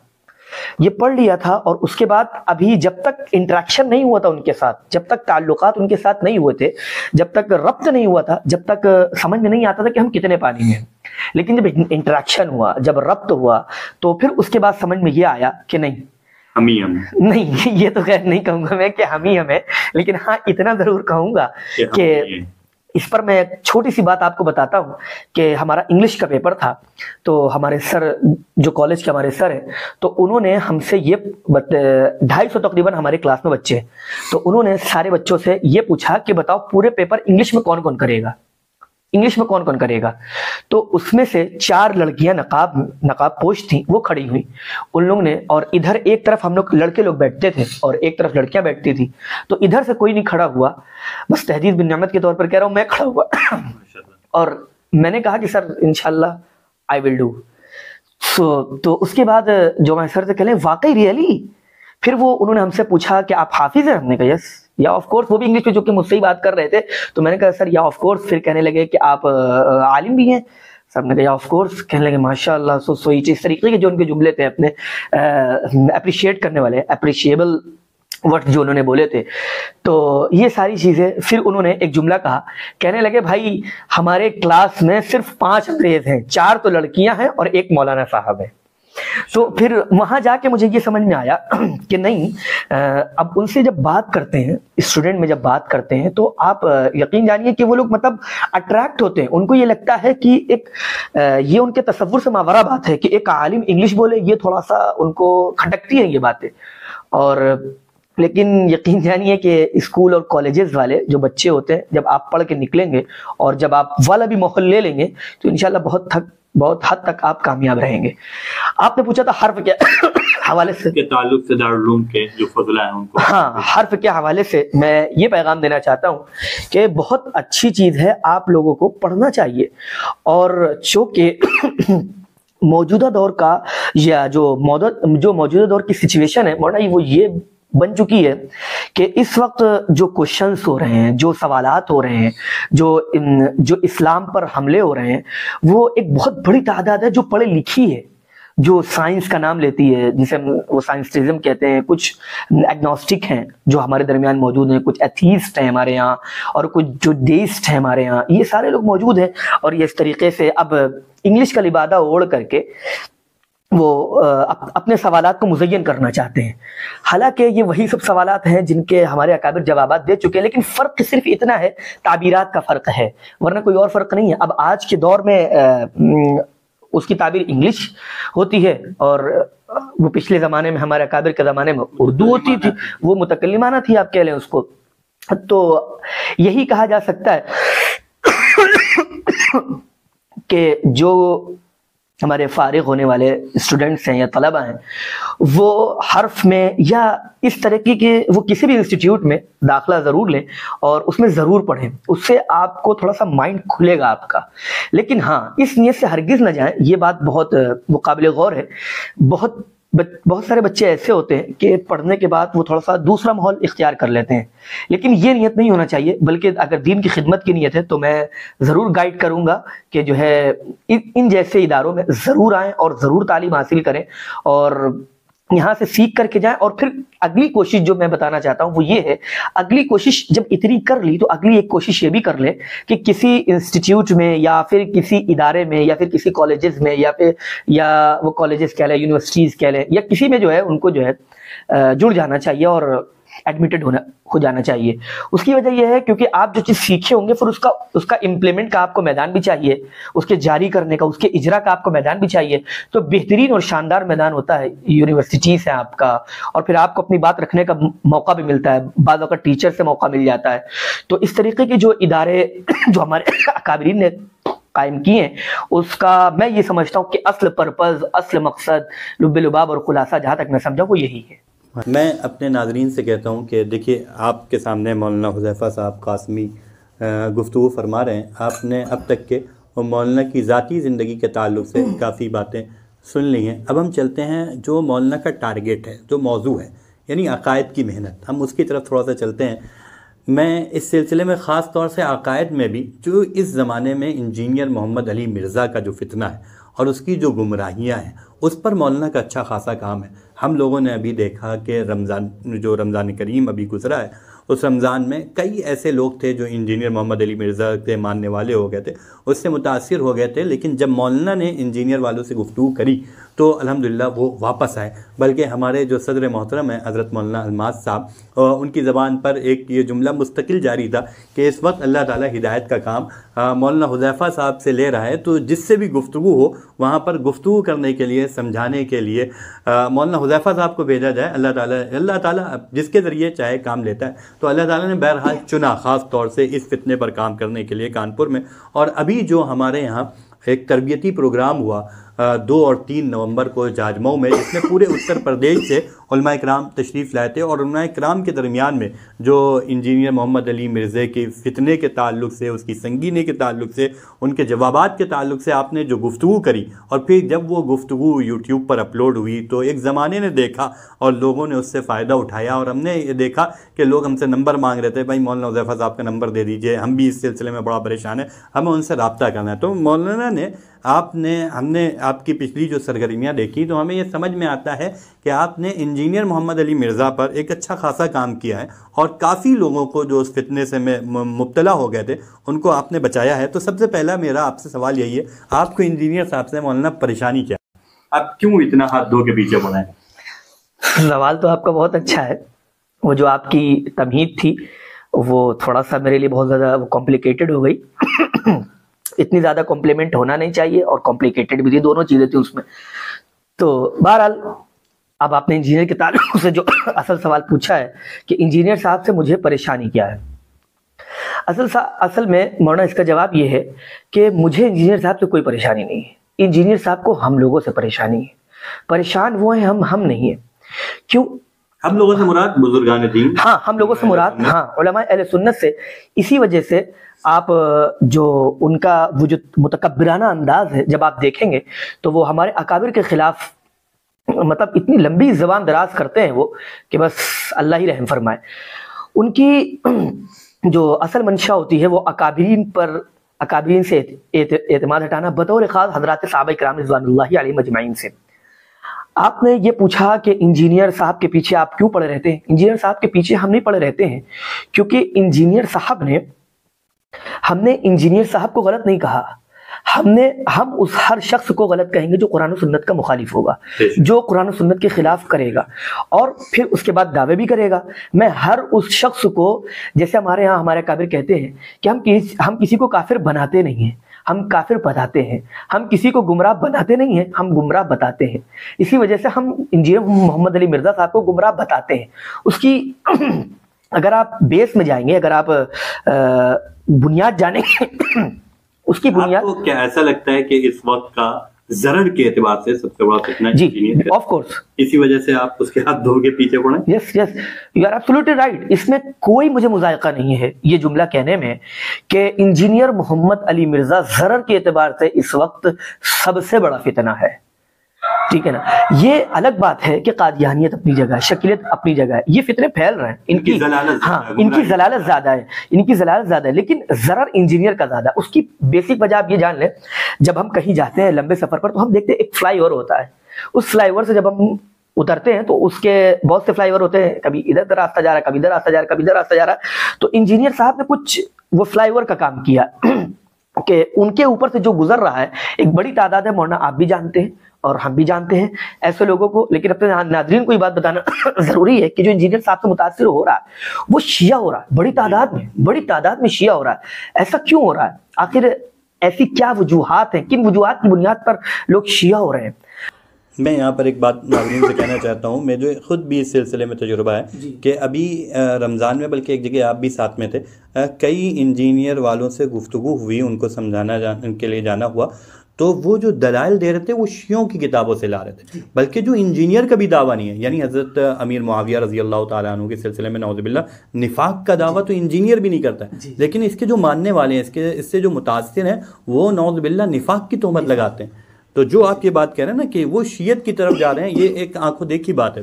یہ پڑھ لیا تھا اور اس کے بعد ابھی جب تک انٹریکشن نہیں ہوا تھا ان کے ساتھ، جب تک تعلقات ان کے ساتھ نہیں ہوئے تھے، جب تک ربط نہیں ہوا تھا، جب تک سمجھ میں نہیں آتا تھا کہ ہم کتنے پانی میں. لیکن جب انٹریکشن ہوا، جب ربط ہوا، تو پھر اس کے بعد سمجھ میں یہ آیا کہ نہیں ہم ہی ہم نہیں، یہ تو خیر نہیں کہوں گا میں کہ ہم ہی ہمیں، لیکن ہاں اتنا ضرور کہوں گا کہ اس پر میں چھوٹی سی بات آپ کو بتاتا ہوں کہ ہمارا انگلش کا پیپر تھا. تو ہمارے سر جو کالج کے ہمارے سر ہیں تو انہوں نے ہم سے یہ 250 تقریباً ہمارے کلاس میں بچے ہیں، تو انہوں نے سارے بچوں سے یہ پوچھا کہ بتاؤ پورے پیپر انگلش میں کون کون کرے گا، انگلش میں کون کون کرے گا. تو اس میں سے 4 لڑکیاں نقاب پوش تھیں، وہ کھڑی ہوئی ان لوگوں نے، اور ادھر ایک طرف ہم لوگ لڑکے لوگ بیٹھتے تھے اور ایک طرف لڑکیاں بیٹھتی تھی. تو ادھر سے کوئی نہیں کھڑا ہوا، بس تحدید بن نعمت کے طور پر کہہ رہا ہوں میں کھڑا ہوا اور میں نے کہا کہ سر انشاءاللہ آئی ول ڈو. تو اس کے بعد جو میں سر سے کہہ لیں واقعی ریئلی، پھر وہ انہوں نے ہم سے پوچھا کہ آپ حافظ ہیں؟ ہم نے کہا یس. یا آف کورس، وہ بھی انگلش میں جو کہ مجھ سے ہی بات کر رہے تھے. تو میں نے کہا سر یا آف کورس. پھر کہنے لگے کہ آپ عالم بھی ہیں؟ سر نے کہا یا آف کورس. کہنے لگے ماشاء اللہ. اس طریقے کے جو ان کے جملے تھے اپنے اپریشیٹ کرنے والے، اپریشیبل ورڈ جو انہوں نے بولے تھے. تو یہ ساری چیزیں. پھر انہوں نے ایک جملہ کہا, کہنے لگے بھائی ہمارے کلاس میں صرف 5 انگریز ہیں, 4 تو لڑکیاں ہیں اور 1 مولانا صاحب ہے. تو پھر وہاں جا کے مجھے یہ سمجھ میں آیا کہ نہیں, اب ان سے جب بات کرتے ہیں, اسٹوڈنٹ میں جب بات کرتے ہیں, تو آپ یقین جانیے کہ وہ لوگ مطلب اٹریکٹ ہوتے ہیں. ان کو یہ لگتا ہے کہ ایک یہ ان کے تصور سے ماورا بات ہے کہ ایک عالم انگلش بولے, یہ تھوڑا سا ان کو کھٹکتی ہیں یہ باتیں. اور لیکن یقین جانیے کہ اسکول اور کالجز والے جو بچے ہوتے ہیں, جب آپ پڑھ کے نکلیں گے اور جب آپ والا بھی ماحول لے لیں گے, تو انشاءاللہ بہت حد تک آپ کامیاب رہیں گے. آپ نے پوچھا تھا حرف کے حوالے سے, کے تعلق سے دارالعلوم کے جو فضلہ ہیں ان کو. ہاں, حرف کے حوالے سے میں یہ پیغام دینا چاہتا ہوں کہ بہت اچھی چیز ہے, آپ لوگوں کو پڑھنا چاہیے. اور چونکہ موجودہ دور کا یا جو موجودہ دور کی سچویشن ہے مولانا, وہ یہ بن چکی ہے کہ اس وقت جو کوشچنس ہو رہے ہیں, جو سوالات ہو رہے ہیں, جو اسلام پر حملے ہو رہے ہیں, وہ ایک بہت بڑی تعداد ہے جو پڑھی لکھی ہے, جو سائنس کا نام لیتی ہے, جسے وہ سائنسٹزم کہتے ہیں. کچھ ایگنوسٹک ہیں جو ہمارے درمیان موجود ہیں, کچھ ایتھیسٹ ہیں ہمارے یہاں, اور کچھ جو ڈیسٹ ہیں ہمارے یہاں. یہ سارے لوگ موجود ہیں, اور یہ اس طریقے سے اب انگلش کا لبادہ اوڑھ کر کے وہ اپنے سوالات کو مزین کرنا چاہتے ہیں. حالانکہ یہ وہی سب سوالات ہیں جن کے ہمارے اکابر جوابات دے چکے ہیں, لیکن فرق صرف اتنا ہے, تعبیرات کا فرق ہے, ورنہ کوئی اور فرق نہیں ہے. اب آج کے دور میں اس کی تعبیر انگلش ہوتی ہے, اور وہ پچھلے زمانے میں ہمارے اکابر کے زمانے میں اردو ہوتی تھی, وہ متکلمانہ تھی آپ کہہ لیں اس کو. تو یہی کہا جا سکتا ہے کہ جو ہمارے فارغ ہونے والے اسٹوڈنٹس ہیں یا طلبہ ہیں, وہ حرف میں یا اس طریقے کے وہ کسی بھی انسٹیٹیوٹ میں داخلہ ضرور لیں اور اس میں ضرور پڑھیں. اس سے آپ کو تھوڑا سا مائنڈ کھلے گا آپ کا. لیکن ہاں, اس نیت سے ہرگز نہ جائیں, یہ بات بہت قابل غور ہے. بہت سارے بچے ایسے ہوتے ہیں کہ پڑھنے کے بعد وہ تھوڑا سا دوسرا ماحول اختیار کر لیتے ہیں, لیکن یہ نیت نہیں ہونا چاہیے. بلکہ اگر دین کی خدمت کی نیت ہے تو میں ضرور گائیڈ کروں گا کہ جو ہے ان جیسے اداروں میں ضرور آئیں اور ضرور تعلیم حاصل کریں, اور یہاں سے سیکھ کر کے جائیں. اور پھر اگلی کوشش جو میں بتانا چاہتا ہوں وہ یہ ہے, اگلی کوشش جب اتنی کر لی تو اگلی ایک کوشش یہ بھی کر لیں کہ کسی انسٹیٹیوٹ میں یا پھر کسی ادارے میں یا پھر کسی کالجز میں یا وہ کالجز کہہ لیں, یونیورسٹیز کہہ لیں, یا کسی میں جو ہے ان کو جو ہے جڑ جانا چاہیے اور ایڈمیٹڈ ہو جانا چاہیے. اس کی وجہ یہ ہے کیونکہ آپ جو چیز سیکھے ہوں گے پھر اس کا امپلیمنٹ کا آپ کو میدان بھی چاہیے, اس کے جاری کرنے کا, اس کے اجرا کا آپ کو میدان بھی چاہیے. تو بہترین اور شاندار میدان ہوتا ہے یونیورسٹیز ہے آپ کا, اور پھر آپ کو اپنی بات رکھنے کا موقع بھی ملتا ہے, بعض اوقات ٹیچر سے موقع مل جاتا ہے. تو اس طریقے کے جو ادارے جو ہمارے اکابرین نے قائم کیے ہیں, اس کا میں یہ سمجھتا ہوں کہ اصل پرپز, اصل مقصد, لب لباب اور خلاصہ جہاں تک میں سمجھا وہ یہی ہے. میں اپنے ناظرین سے کہتا ہوں کہ دیکھیے, آپ کے سامنے مولانا حذیفہ صاحب قاسمی گفتگو فرما رہے ہیں. آپ نے اب تک کے مولانا کی ذاتی زندگی کے تعلق سے کافی باتیں سن لی ہیں. اب ہم چلتے ہیں جو مولانا کا ٹارگیٹ ہے, جو موضوع ہے, یعنی عقائد کی محنت, ہم اس کی طرف تھوڑا سا چلتے ہیں. میں اس سلسلے میں خاص طور سے عقائد میں بھی جو اس زمانے میں انجینئر محمد علی مرزا کا جو فتنہ ہے اور اس کی جو گمراہیاں ہیں, اس پر مولانا کا اچھا خاصا کام ہے. ہم لوگوں نے ابھی دیکھا کہ رمضان کریم ابھی گزرا ہے, اس رمضان میں کئی ایسے لوگ تھے جو انجینئر محمد علی مرزا کے ماننے والے ہو گئے تھے, اس سے متاثر ہو گئے تھے. لیکن جب مولانا نے انجینئر والوں سے گفتگو کری تو الحمدللہ وہ واپس آئے. بلکہ ہمارے جو صدر محترم ہیں حضرت مولانا الماس صاحب, ان کی زبان پر ایک یہ جملہ مستقل جاری تھا کہ اس وقت اللہ تعالیٰ ہدایت کا کام مولانا حذیفہ صاحب سے لے رہا ہے, تو جس سے بھی گفتگو ہو وہاں پر گفتگو کرنے کے لیے, سمجھانے کے لیے مولانا حذیفہ صاحب کو بھیجا جائے. اللہ تعالیٰ جس کے ذریعے چاہے کام لیتا ہے. تو اللہ تعالیٰ نے بہرحال چنا خاص طور سے اس فتنے پر کام کرنے کے لیے کانپور میں. اور ابھی جو ہمارے یہاں ایک تربیتی پروگرام ہوا 2 اور 3 نومبر کو جاجمئو میں, جس میں پورے اتر پردیش سے علماء اکرام تشریف لائے تھے, اور علماء اکرام کے درمیان میں جو انجینئر محمد علی مرزا کے فتنے کے تعلق سے, اس کی سنگینی کے تعلق سے, ان کے جوابات کے تعلق سے آپ نے جو گفتگو کری, اور پھر جب وہ گفتگو یوٹیوب پر اپلوڈ ہوئی تو ایک زمانے نے دیکھا اور لوگوں نے اس سے فائدہ اٹھایا. اور ہم نے یہ دیکھا کہ لوگ ہم سے نمبر مانگ رہے تھے, بھائی مولانا حذیفہ صاحب کا نمبر دے دیجئے, ہم بھی اس سلسلے میں بڑا پریشان ہیں, ہمیں ان سے رابطہ کرنا ہے. تو مولانا نے ہم نے آپ کی پچھلی جو سرگرمیاں دیکھی تو ہمیں یہ سمجھ میں آتا ہے کہ آپ نے انجینئر محمد علی مرزا پر ایک اچھا خاصا کام کیا ہے اور کافی لوگوں کو جو اس فتنے سے مبتلا ہو گئے تھے ان کو آپ نے بچایا ہے. تو سب سے پہلا میرا آپ سے سوال یہی ہے، آپ کو انجینئر صاحب سے مولانا پریشانی کیا، آپ کیوں اتنا ہاتھ دھو کے پیچھے پڑے ہیں؟ سوال تو آپ کا بہت اچھا ہے. وہ جو آپ کی تمہید تھی وہ تھوڑا سا میرے لیے بہت زیادہ کمپلیکیٹڈ ہو گئی. اتنی زیادہ کمپلیمنٹ ہونا نہیں چاہیے اور کمپلیکیٹڈ بھی تھی، دونوں چیزیں تھیں اس میں. تو بہرحال اب آپ نے انجینئر کے تعلق سے جو اصل سوال پوچھا ہے کہ انجینئر صاحب سے مجھے پریشانی کیا ہے، اصل میں مولانا اس کا جواب یہ ہے کہ مجھے انجینئر صاحب سے کوئی پریشانی نہیں ہے. انجینئر صاحب کو ہم لوگوں سے پریشانی ہے. پریشان وہ ہیں، ہم نہیں ہیں. کیوں؟ ہم لوگوں سے مراد بزرگان دین، ہاں ہم لوگوں سے مراد علماء اہل سنت سے. اسی وجہ سے آپ جو ان کا وہ جو متکبرانہ انداز ہے جب آپ دیکھیں گے تو وہ ہمارے اکابر کے خلاف مطلب اتنی لمبی زبان دراز کرتے ہیں وہ کہ بس اللہ ہی رحم فرمائے. ان کی جو اصل منشا ہوتی ہے وہ اکابرین سے اعتماد ہٹانا بطور خاص حضرات صحابہ کرام رضوان اللہ علیہم اجمعین سے. آپ نے یہ پوچھا کہ انجینئر صاحب کے پیچھے آپ کیوں پڑے رہتے ہیں. انجینئر صاحب کے پیچھے ہم نہیں پڑے رہتے ہیں کیونکہ انجینئر صاحب نے، ہم نے انجینئر صاحب کو غلط نہیں کہا. ہم اس ہر شخص کو غلط کہیں گے جو قرآن و سنت کا مخالف ہوگا، جو قرآن و سنت کے خلاف کرے گا اور پھر اس کے بعد دعوے بھی کرے گا. میں ہر اس شخص کو، جیسے ہمارے ہاں ہمارے کابر کہتے ہیں کہ ہم کسی کو کافر بناتے نہیں ہیں، ہم کافر بتاتے ہیں. ہم کسی کو گمراہ بناتے نہیں ہیں، ہم گمراہ بتاتے ہیں. اسی وجہ سے ہم انجینئر محمد علی مرزا صاحب کو گمراہ بتاتے ہیں. اس کی اگر آپ بیس میں جائیں گے، اگر آپ بنیاد جانیں گے، اس کی بنیاد. آپ کو کیا ایسا لگتا ہے کہ اس وقت کا ضرر کے اعتبار سے سب سے بڑا فتنہ جی آف کورس اسی وجہ سے آپ اس کے ہاتھ دھو کے پیچھے پڑے؟ Yes you are absolutely right. اس میں کوئی مجھے مذائقہ نہیں ہے یہ جملہ کہنے میں کہ انجینئر محمد علی مرزا ضرر کے اعتبار سے اس وقت سب سے بڑا فتنہ ہے. ٹھیک ہے نا. یہ الگ بات ہے کہ قادیانیت اپنی جگہ ہے، شکلیت اپنی جگہ ہے، یہ فتنے پھیل رہے ہیں. ان کی ضلالت زیادہ ہے، لیکن ضرر انجینئر کا زیادہ. اس کی بیسک وجہ آپ یہ جان لیں، جب ہم کہیں جاتے ہیں لمبے سفر پر تو ہم دیکھتے ہیں ایک فلائی اوور ہوتا ہے. اس فلائی اوور سے جب ہم اترتے ہیں تو اس کے بہت سے فلائی اوور ہوتے ہیں، کبھی ادھر راستہ جا رہا ہے، کبھی ادھر راستہ جا رہا ہے، کبھی ادھر راستہ جا رہا ہے. تو انجینئر صاحب نے کچھ وہ فلائی اوور کا کام کیا کہ ان کے اوپر سے جو گزر رہا ہے ایک بڑی تعداد ہے. مولانا آپ بھی جانتے ہیں اور ہم بھی جانتے ہیں ایسے لوگوں کو. لیکن اپنے ناظرین کو یہ بات بتانا ضروری ہے کہ جو انجینئر صاحب سے متاثر ہو رہا ہے وہ شیعہ ہو رہا ہے، بڑی تعداد میں شیعہ ہو رہا ہے. ایسا کیوں ہو رہا ہے؟ آخر ایسی کیا وجوہات ہیں، کن وجوہات کی بنیاد پر لوگ شیعہ ہو رہے ہیں؟ میں یہاں پر ایک بات ناظرین سے کہنا چاہتا ہوں. میں جو خود بھی اس سلسلے میں تجربہ ہے کہ ابھی رمضان میں، بلکہ ایک جگہ آپ بھی ساتھ میں تھے، کئی انجینئر والوں سے گفتگو ہوئی، ان کو سمجھانا ان کے لیے جانا ہوا. تو وہ جو دلائل دے رہے تھے وہ شیعوں کی کتابوں سے لا رہے تھے، بلکہ جو انجینئر کا بھی دعویٰ نہیں ہے. یعنی حضرت امیر معاویہ رضی اللہ تعالیٰ عنہ کے سلسلے میں نعوذ باللہ نفاق کا دعویٰ تو انجینئر بھی نہیں کرتا ہے، لیکن اس کے جو ماننے والے ہیں، اس سے جو متاثر ہیں، وہ نعوذ باللہ نفاق کی تہمت لگاتے ہیں. تو جو آپ یہ بات کہہ رہے ہیں نا کہ وہ شیعت کی طرف جا رہے ہیں، یہ ایک آنکھوں دیکھی بات ہے.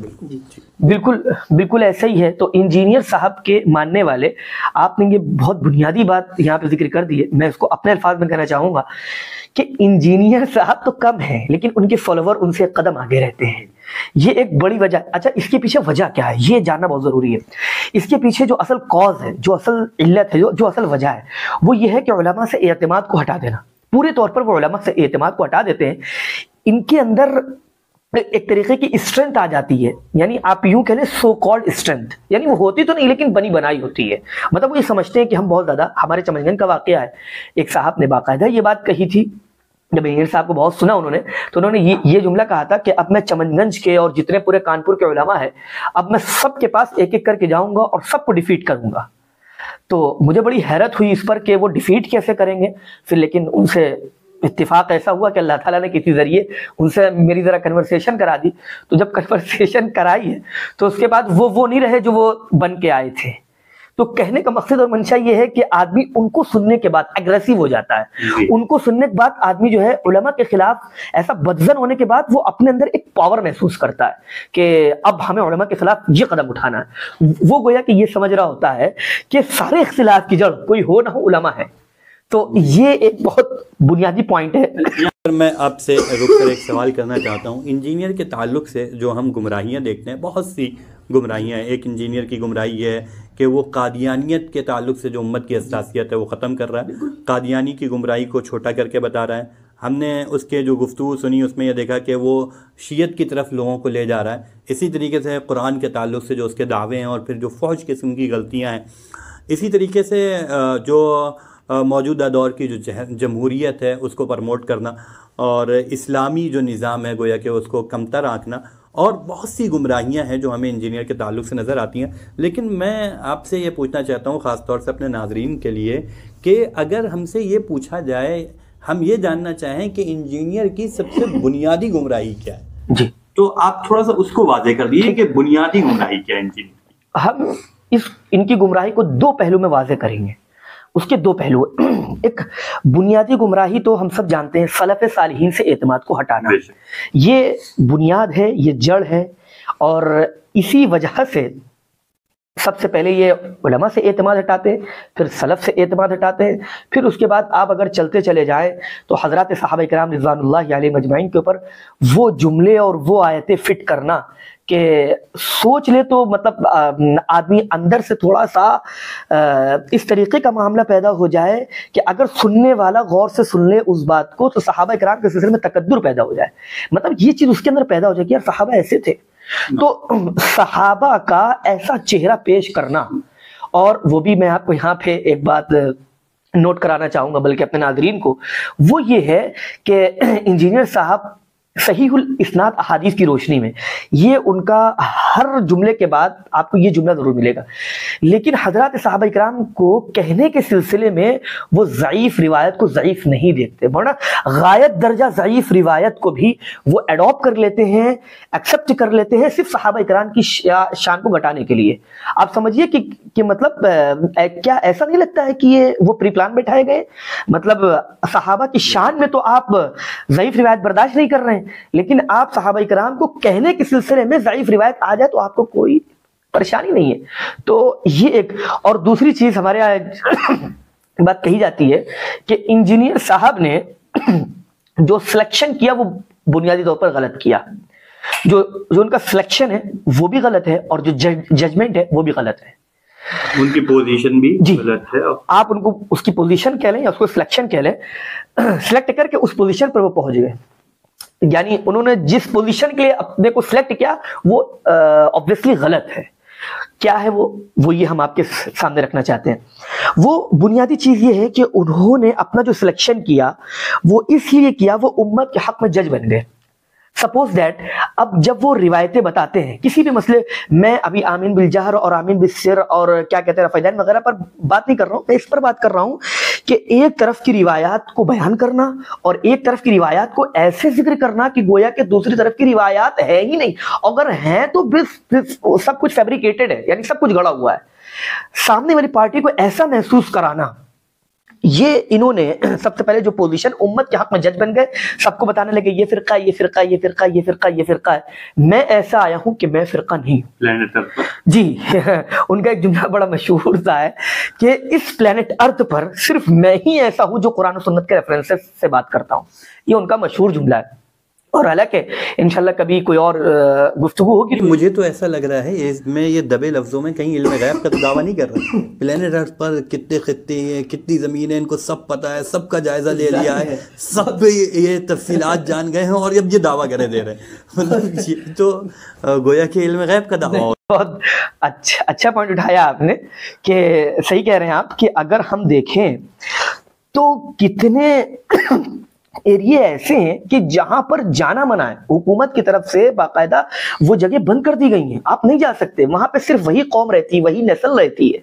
بالکل ایسا ہی ہے. تو انجینئر صاحب کے ماننے والے، آپ نے یہ بہت بنیادی بات یہاں پہ ذکر کر دی ہے، میں اس کو اپنے الفاظ میں کہنا چاہوں گا کہ انجینئر صاحب تو کم ہیں لیکن ان کے فالوور ان سے قدم آگے رہتے ہیں. یہ ایک بڑی وجہ. اچھا اس کے پیچھے وجہ کیا ہے یہ جاننا بہت ضروری ہے. اس کے پیچھے جو اصل کاز ہے، جو اصل علت ہے، جو اصل وجہ ہے، وہ یہ ہے کہ علماء سے اعتماد کو ہٹا دینا. پورے طور پر وہ علماء سے اعتماد کو ہٹا دیتے ہیں. ان کے اندر ایک طریقے کی اسٹرینتھ آ جاتی ہے. یعنی آپ یوں کہہ لیں سو کالڈ اسٹرینتھ، یعنی وہ ہوتی تو نہیں لیکن بنی بنائی ہوتی ہے. مطلب وہ یہ سمجھتے ہیں کہ ہم بہت زیادہ. ہمارے چمن گنج کا واقعہ ہے، ایک صاحب نے باقاعدہ یہ بات کہی تھی، جب انجینئر صاحب کو بہت سنا انہوں نے، تو انہوں نے یہ جملہ کہا تھا کہ اب میں چمن گنج کے اور جتنے پورے کانپور کے علماء ہیں، اب میں سب کے پاس ایک ایک کر کے جاؤں گا اور سب کو ڈیفیٹ کروں گا. تو مجھے بڑی حیرت ہوئی اس پر کہ وہ ڈیفیٹ کیسے کریں گے. پھر لیکن ان سے اتفاق ایسا ہوا کہ اللہ تعالیٰ نے کسی ذریعے ان سے میری ذرا کنورسیشن کرا دی. تو جب کنورسیشن کرائی ہے تو اس کے بعد وہ نہیں رہے جو وہ بن کے آئے تھے. تو کہنے کا مقصد اور منشا یہ ہے کہ آدمی ان کو سننے کے بعد اگریسو ہو جاتا ہے. ان کو سننے کے بعد آدمی جو ہے علماء کے خلاف ایسا بدظن ہونے کے بعد وہ اپنے اندر ایک پاور محسوس کرتا ہے کہ اب ہمیں علماء کے خلاف یہ قدم اٹھانا ہے. وہ گویا کہ یہ سمجھ رہا ہوتا ہے کہ سارے اختلاف کی جڑ کوئی ہو نہ ہو علماء ہے. تو یہ ایک بہت بنیادی پوائنٹ ہے. میں آپ سے رک کر ایک سوال کرنا چاہتا ہوں، انجینئر کے تعلق سے جو ہم گمراہیاں دیکھتے ہیں، بہت سی گمراہیاں ہیں۔ ایک انجینئر کی گمراہی یہ ہے کہ وہ قادیانیت کے تعلق سے جو امت کی حساسیت ہے وہ ختم کر رہا ہے، قادیانی کی گمراہی کو چھوٹا کر کے بتا رہا ہے۔ ہم نے اس کے جو گفتگو سنی اس میں یہ دیکھا کہ وہ شیعت کی طرف لوگوں کو لے جا رہا ہے۔ اسی طریقے سے قرآن کے تعلق سے جو اس کے دعوے ہیں اور پھر جو فوج قسم کی غلطیاں ہیں، اسی طریقے سے جو موجودہ دور کی جو جمہوریت ہے اس کو پرموٹ کرنا اور اسلامی جو نظام ہے گویا کہ اس کو کمتر آنکنا، اور بہت سی گمراہیاں ہیں جو ہمیں انجینئر کے تعلق سے نظر آتی ہیں۔ لیکن میں آپ سے یہ پوچھنا چاہتا ہوں، خاص طور سے اپنے ناظرین کے لیے، کہ اگر ہم سے یہ پوچھا جائے، ہم یہ جاننا چاہیں کہ انجینئر کی سب سے بنیادی گمراہی کیا ہے، جی تو آپ تھوڑا سا اس کو واضح کر دیجیے کہ بنیادی گمراہی کیا ہے انجینئر کی۔ ہم ان کی گمراہی کو دو پہلو میں واضح کریں گے۔ اس کے دو پہلو، ایک بنیادی گمراہی تو ہم سب جانتے ہیں، سلف صالحین سے اعتماد کو ہٹانا، یہ بنیاد ہے، یہ جڑ ہے، اور اسی وجہ سے سب سے پہلے یہ علماء سے اعتماد ہٹاتے ہیں، پھر سلف سے اعتماد ہٹاتے ہیں، پھر اس کے بعد آپ اگر چلتے چلے جائیں تو حضرات صحابہ کرام رضوان اللہ علیہ مجمعین کے اوپر وہ جملے اور وہ آیتیں فٹ کرنا کہ سوچ لے تو مطلب آدمی اندر سے تھوڑا سا اس طریقے کا معاملہ پیدا ہو جائے کہ اگر سننے والا غور سے سن لے اس بات کو تو صحابہ کرام کے سلسلے میں تکدر پیدا ہو جائے، مطلب یہ چیز اس کے اندر پیدا ہو جائے کہ یار صحابہ ایسے تھے۔ تو صحابہ کا ایسا چہرہ پیش کرنا، اور وہ بھی میں آپ کو یہاں پہ ایک بات نوٹ کرانا چاہوں گا بلکہ اپنے ناظرین کو، وہ یہ ہے کہ انجینئر صاحب صحیح الاسناد احادیث کی روشنی میں یہ ان کا ہر جملے کے بعد آپ کو یہ جملہ ضرور ملے گا، لیکن حضرات صحابہ کرام کو کہنے کے سلسلے میں وہ ضعیف روایت کو ضعیف نہیں دیکھتے، ورنہ غایت درجہ ضعیف روایت کو بھی وہ ایڈاپٹ کر لیتے ہیں، ایکسپٹ کر لیتے ہیں، صرف صحابہ کرام کی شان کو گھٹانے کے لیے۔ آپ سمجھیے کہ مطلب کیا ایسا نہیں لگتا ہے کہ یہ وہ پری پلان بٹھائے گئے؟ مطلب صحابہ کی شان میں تو آپ ضعیف روایت برداشت نہیں کر رہے ہیں، لیکن آپ صحابہ کرام کو کہنے کے سلسلے میں ضعیف روایت آ جائے تو آپ کو کوئی پریشانی نہیں ہے۔ تو یہ ایک، اور دوسری چیز ہمارے یہاں بات کہی جاتی ہے کہ انجینئر صاحب نے جو سلیکشن کیا وہ بنیادی طور پر غلط کیا، جو ان کا سلیکشن ہے وہ بھی غلط ہے، اور جو ججمنٹ ہے وہ بھی غلط ہے، ان کی پوزیشن بھی غلط ہے۔ آپ ان کو اس کی پوزیشن کہہ لیں یا اس کو سلیکشن کہہ لیں، سلیکٹ کر کے اس پوزیشن پر وہ پہنچ گئے، یعنی انہوں نے جس پوزیشن کے لیے اپنے کو سلیکٹ کیا وہ obviously غلط ہے۔ کیا ہے وہ یہ ہم آپ کے سامنے رکھنا چاہتے ہیں۔ وہ بنیادی چیز یہ ہے کہ انہوں نے اپنا جو سلیکشن کیا وہ اس لیے کیا، وہ امت کے حق میں جج بن گئے۔ سپوز دیٹ اب جب وہ روایتیں بتاتے ہیں کسی بھی مسئلے، میں ابھی آمین بالجہر اور آمین بالسر اور کیا کہتے ہیں رفیدین وغیرہ پر بات نہیں کر رہا ہوں، میں اس پر بات کر رہا ہوں کہ ایک طرف کی روایات کو بیان کرنا اور ایک طرف کی روایات کو ایسے ذکر کرنا کہ گویا کہ دوسری طرف کی روایات ہے ہی نہیں، اگر ہیں تو سب کچھ فیبریکیٹڈ ہے، یعنی سب کچھ گڑا ہوا ہے۔ سامنے والی پارٹی کو ایسا محسوس کرانا، یہ انہوں نے سب سے پہلے جو پوزیشن امت کے حق میں جج بن گئے، سب کو بتانے لگے یہ فرقہ یہ فرقہ یہ فرقہ یہ فرقہ یہ فرقہ ہے، میں ایسا آیا ہوں کہ میں فرقہ نہیں ہوں۔ جی ان کا ایک جملہ بڑا مشہور سا ہے کہ اس پلانٹ ارتھ پر صرف میں ہی ایسا ہوں جو قرآن و سنت کے ریفرنسز سے بات کرتا ہوں، یہ ان کا مشہور جملہ ہے۔ اور حالانکہ انشاءاللہ کبھی کوئی اور گفتگو ہوگی۔ مجھے تو ایسا لگ رہا ہے میں یہ دبے لفظوں میں کہیں علم غیب کا تو دعویٰ نہیں کر رہا، پلانٹ ارتھ پر کتنے خطے ہیں، کتنی زمینیں، ان کو سب پتہ ہے، سب کا جائزہ لے لیا ہے، سب یہ تفصیلات جان گئے ہیں اور اب یہ دعویٰ کرے دے رہے ہیں، مطلب یہ تو گویا کہ علم غیب کا دعویٰ۔ بہت اچھا پوائنٹ اٹھایا آپ نے کہ صحیح کہہ رہے ہیں آپ کہ اگر ہم دیکھیں تو کتنے ایریے ایسے ہیں کہ جہاں پر جانا منع ہے، حکومت کی طرف سے باقاعدہ وہ جگہ بند کر دی گئی ہیں، آپ نہیں جا سکتے، وہاں پہ صرف وہی قوم رہتی ہے، وہی نسل رہتی ہے۔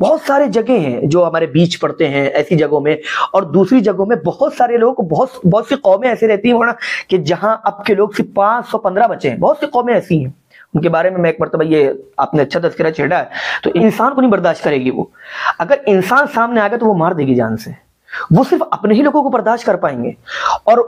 بہت سارے جگہ ہیں جو ہمارے بیچ پڑتے ہیں ایسی جگہوں میں، اور دوسری جگہوں میں بہت سارے لوگ، بہت سی قومیں ایسی رہتی ہیں کہ جہاں اب کے لوگ صرف 515 بچے ہیں، بہت سی قومیں ایسی ہیں، ان کے بارے میں ایک مرتبہ یہ آپ نے اچھا تذکرہ چھیڑا ہے، تو انسان کو نہیں برداشت کرے گی وہ، اگر انسان سامنے آ گیا تو وہ مار دے گی جان سے، وہ صرف اپنے ہی لوگوں کو برداشت کر پائیں گے۔ اور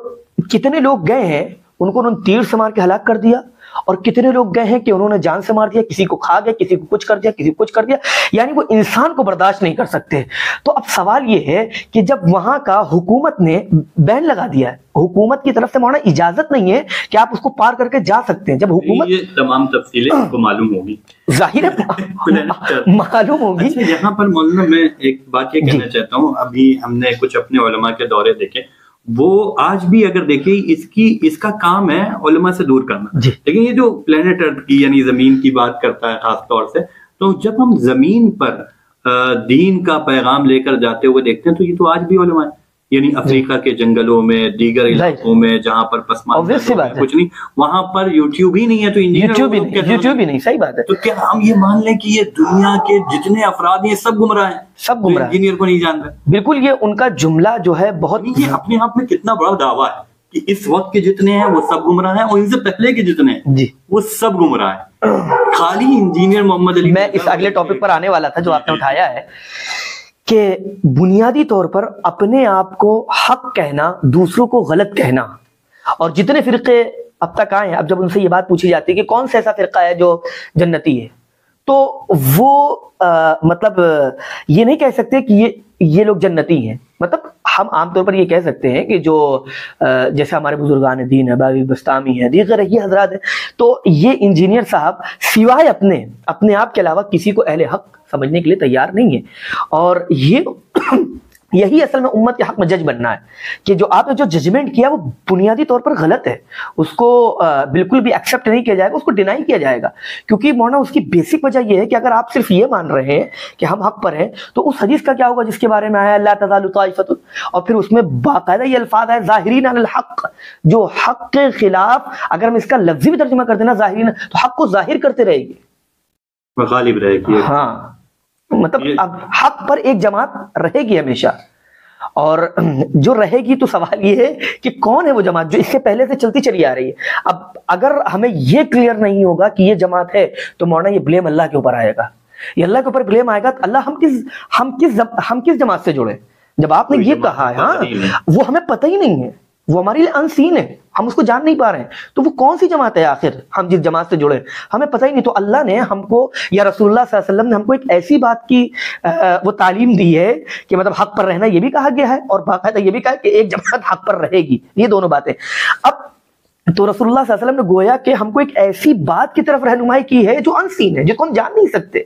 کتنے لوگ گئے ہیں ان کو انہوں نے تیر سے مار کے ہلاک کر دیا، اور کتنے لوگ گئے ہیں کہ انہوں نے جان سے مار دیا, کسی کو کھا گیا, کسی کو کچھ کر دیا, کسی کو کچھ کر دیا, یعنی وہ انسان کو برداشت نہیں کر سکتے. تو اب سوال یہ ہے کہ جب وہاں کا حکومت نے بین لگا دیا ہے, حکومت کی طرف سے مولانا اجازت نہیں ہے کہ آپ اس کو پار کر کے جا سکتے ہیں, جب حکومت یہ تمام تفصیلیں آپ کو معلوم ہوگی, ظاہر ہے معلوم ہوگی. یہاں پر مولانا میں ایک بات یہ کہنا چاہتا ہوں, ابھی ہم نے کچھ اپنے علماء کے دورے دیکھے, وہ آج بھی اگر دیکھیں اس کا کام ہے علماء سے دور کرنا, لیکن یہ جو پلانٹ ارتھ کی یعنی زمین کی بات کرتا ہے خاص طور سے, تو جب ہم زمین پر دین کا پیغام لے کر جاتے ہوئے دیکھتے ہیں تو یہ تو آج بھی علماء ہیں, یعنی افریقہ کے جنگلوں میں, دیگر علاقوں میں جہاں پر پسماندہ کچھ نہیں, وہاں پر یوٹیوب ہی نہیں ہے, تو یوٹیوب ہی نہیں, صحیح بات ہے. تو کیا ہم یہ مان لیں کہ یہ دنیا کے جتنے افراد ہیں سب گمراہ ہیں, سب گمراہ, انجینئر کو نہیں جانتے؟ بالکل, یہ ان کا جملہ جو ہے بہت, یہ اپنے آپ میں کتنا بڑا دعویٰ ہے کہ اس وقت کے جتنے ہیں وہ سب گمراہ ہیں, اور ان سے پہلے کے جتنے ہیں وہ سب گمراہ ہیں. خالی انجینئر محمد علی, میں اس اگلے ٹاپک پر آنے والا تھا جو آپ نے اٹھایا ہے, کہ بنیادی طور پر اپنے آپ کو حق کہنا, دوسروں کو غلط کہنا. اور جتنے فرقے اب تک آئے ہیں, اب جب ان سے یہ بات پوچھی جاتی ہے کہ کون سا ایسا فرقہ ہے جو جنتی ہے, تو وہ مطلب یہ نہیں کہہ سکتے کہ یہ لوگ جنتی ہیں. مطلب ہم عام طور پر یہ کہہ سکتے ہیں کہ جو جیسے ہمارے بزرگان دین ہے, بابی بستامی ہے, دیگر یہ حضرات ہیں, تو یہ انجینئر صاحب سوائے اپنے آپ کے علاوہ کسی کو اہل حق سمجھنے کے لیے تیار نہیں ہے. اور یہی اصل میں امت کے حق میں جج بننا ہے, کہ جو آپ نے جو ججمنٹ کیا وہ بنیادی طور پر غلط ہے, اس کو بالکل بھی ایکسیپٹ نہیں کیا جائے گا, اس کو ڈینائی کیا جائے گا. کیونکہ مولانا اس کی بیسک وجہ یہ ہے کہ اگر آپ صرف یہ مان رہے ہیں کہ ہم حق پر ہیں, تو اس حدیث کا کیا ہوگا جس کے بارے میں آیا لا تزال طائفۃ, اور پھر اس میں باقاعدہ یہ الفاظ ہے ظاہرین علی الحق, جو حق کے خلاف, اگر ہم اس کا لفظی بھی ترجمہ کر دینا ظاہرین, تو حق کو ظاہر کرتے رہے گی, غالب رہے گی. ہاں, مطلب اب حق پر ایک جماعت رہے گی ہمیشہ, اور جو رہے گی تو سوال یہ ہے کہ کون ہے وہ جماعت جو اس سے پہلے سے چلتی چلی آ رہی ہے. اب اگر ہمیں یہ کلیئر نہیں ہوگا کہ یہ جماعت ہے, تو مولانا یہ بلیم اللہ کے اوپر آئے گا, یہ اللہ کے اوپر بلیم آئے گا. اللہ ہم کس جماعت سے جڑے؟ جب آپ نے یہ کہا ہے, ہاں وہ ہمیں پتہ ہی نہیں ہے, وہ ہمارے لیے انسین ہے, ہم اس کو جان نہیں پا رہے ہیں, تو وہ کون سی جماعت ہے آخر, ہم جس جماعت سے جڑے ہمیں پتہ ہی نہیں. تو اللہ نے ہم کو, یا رسول اللہ صلی اللہ علیہ وسلم نے ہم کو ایک ایسی بات کی وہ تعلیم دی ہے کہ مطلب حق پر رہنا یہ بھی کہا گیا ہے, اور باقاعدہ یہ بھی کہا کہ ایک جماعت حق پر رہے گی, یہ دونوں باتیں. اب تو رسول اللہ صلی اللہ علیہ وسلم نے گویا کہ ہم کو ایک ایسی بات کی طرف رہنمائی کی ہے جو انسین ہے, جس کو ہم جان نہیں سکتے.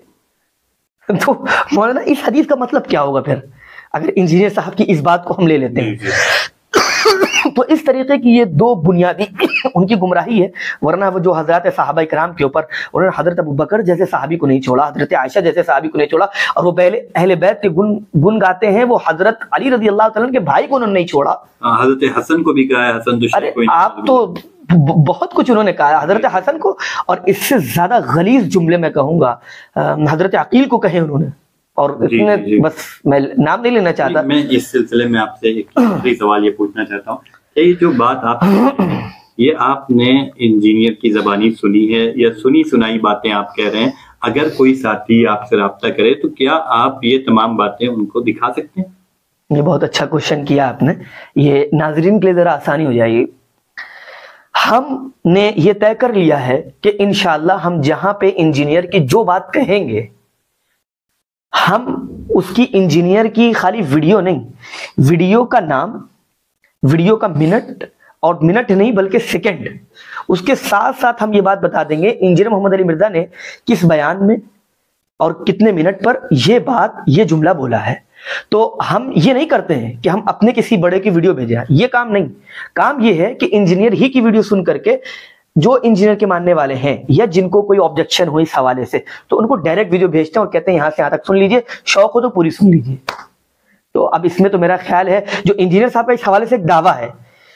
تو مولانا اس حدیث کا مطلب کیا ہوگا پھر, اگر انجینئر صاحب کی اس بات کو ہم لے لیتے ہیں؟ تو اس طریقے کی یہ دو بنیادی ان کی گمراہی ہے. ورنہ وہ جو حضرات صحابہ کرام کے اوپر, انہوں نے حضرت ابوبکر جیسے صحابی کو نہیں چھوڑا, حضرت عائشہ جیسے صحابی کو نہیں چھوڑا, اور وہ اہل بیت کے گن گاتے ہیں, وہ حضرت علی رضی اللہ تعالیٰ کے بھائی کو انہوں نے نہیں چھوڑا. حضرت حسن کو بھی کہا ہے, حسن تو آپ تو بہت کچھ انہوں نے کہا حضرت حسن کو, اور اس سے زیادہ غلیظ جملے میں کہوں گا حضرت عقیل کو کہے انہوں نے. اور بس میں نام نہیں لینا چاہتا. میں اس سلسلے میں آپ سے ایک سوال یہ پوچھنا چاہتا ہوں, یہ جو بات آپ یہ آپ نے انجینئر کی زبانی سنی ہے, یا سنی سنائی باتیں آپ کہہ رہے ہیں, اگر کوئی ساتھی آپ سے رابطہ کرے تو کیا آپ یہ تمام باتیں ان کو دکھا سکتے ہیں؟ یہ بہت اچھا کوشچن کیا آپ نے, یہ ناظرین کے لیے ذرا آسانی ہو جائے گی. ہم نے یہ طے کر لیا ہے کہ انشاءاللہ ہم جہاں پہ انجینئر کی جو بات کہیں گے, ہم اس کی انجینئر کی خالی ویڈیو نہیں, ویڈیو کا نام, ویڈیو کا منٹ, اور منٹ نہیں بلکہ سیکنڈ, اس کے ساتھ ساتھ ہم یہ بات بتا دیں گے انجینئر محمد علی مرزا نے کس بیان میں اور کتنے منٹ پر یہ جملہ بولا ہے. تو ہم یہ نہیں کرتے ہیں کہ ہم اپنے کسی بڑے کی ویڈیو بھیجیں, یہ کام نہیں. کام یہ ہے کہ انجینئر ہی کی ویڈیو سن کر کے جو انجینئر کے ماننے والے ہیں, یا جن کو کوئی آبجیکشن ہو اس حوالے سے, تو ان کو ڈائریکٹ ویڈیو بھیجتے ہیں اور کہتے ہیں یہاں سے یہاں تک سن لیجئے, شوق ہو تو پوری سن لیجئے. تو اب اس میں تو میرا خیال ہے جو انجینئر صاحب کا اس حوالے سے ایک دعویٰ ہے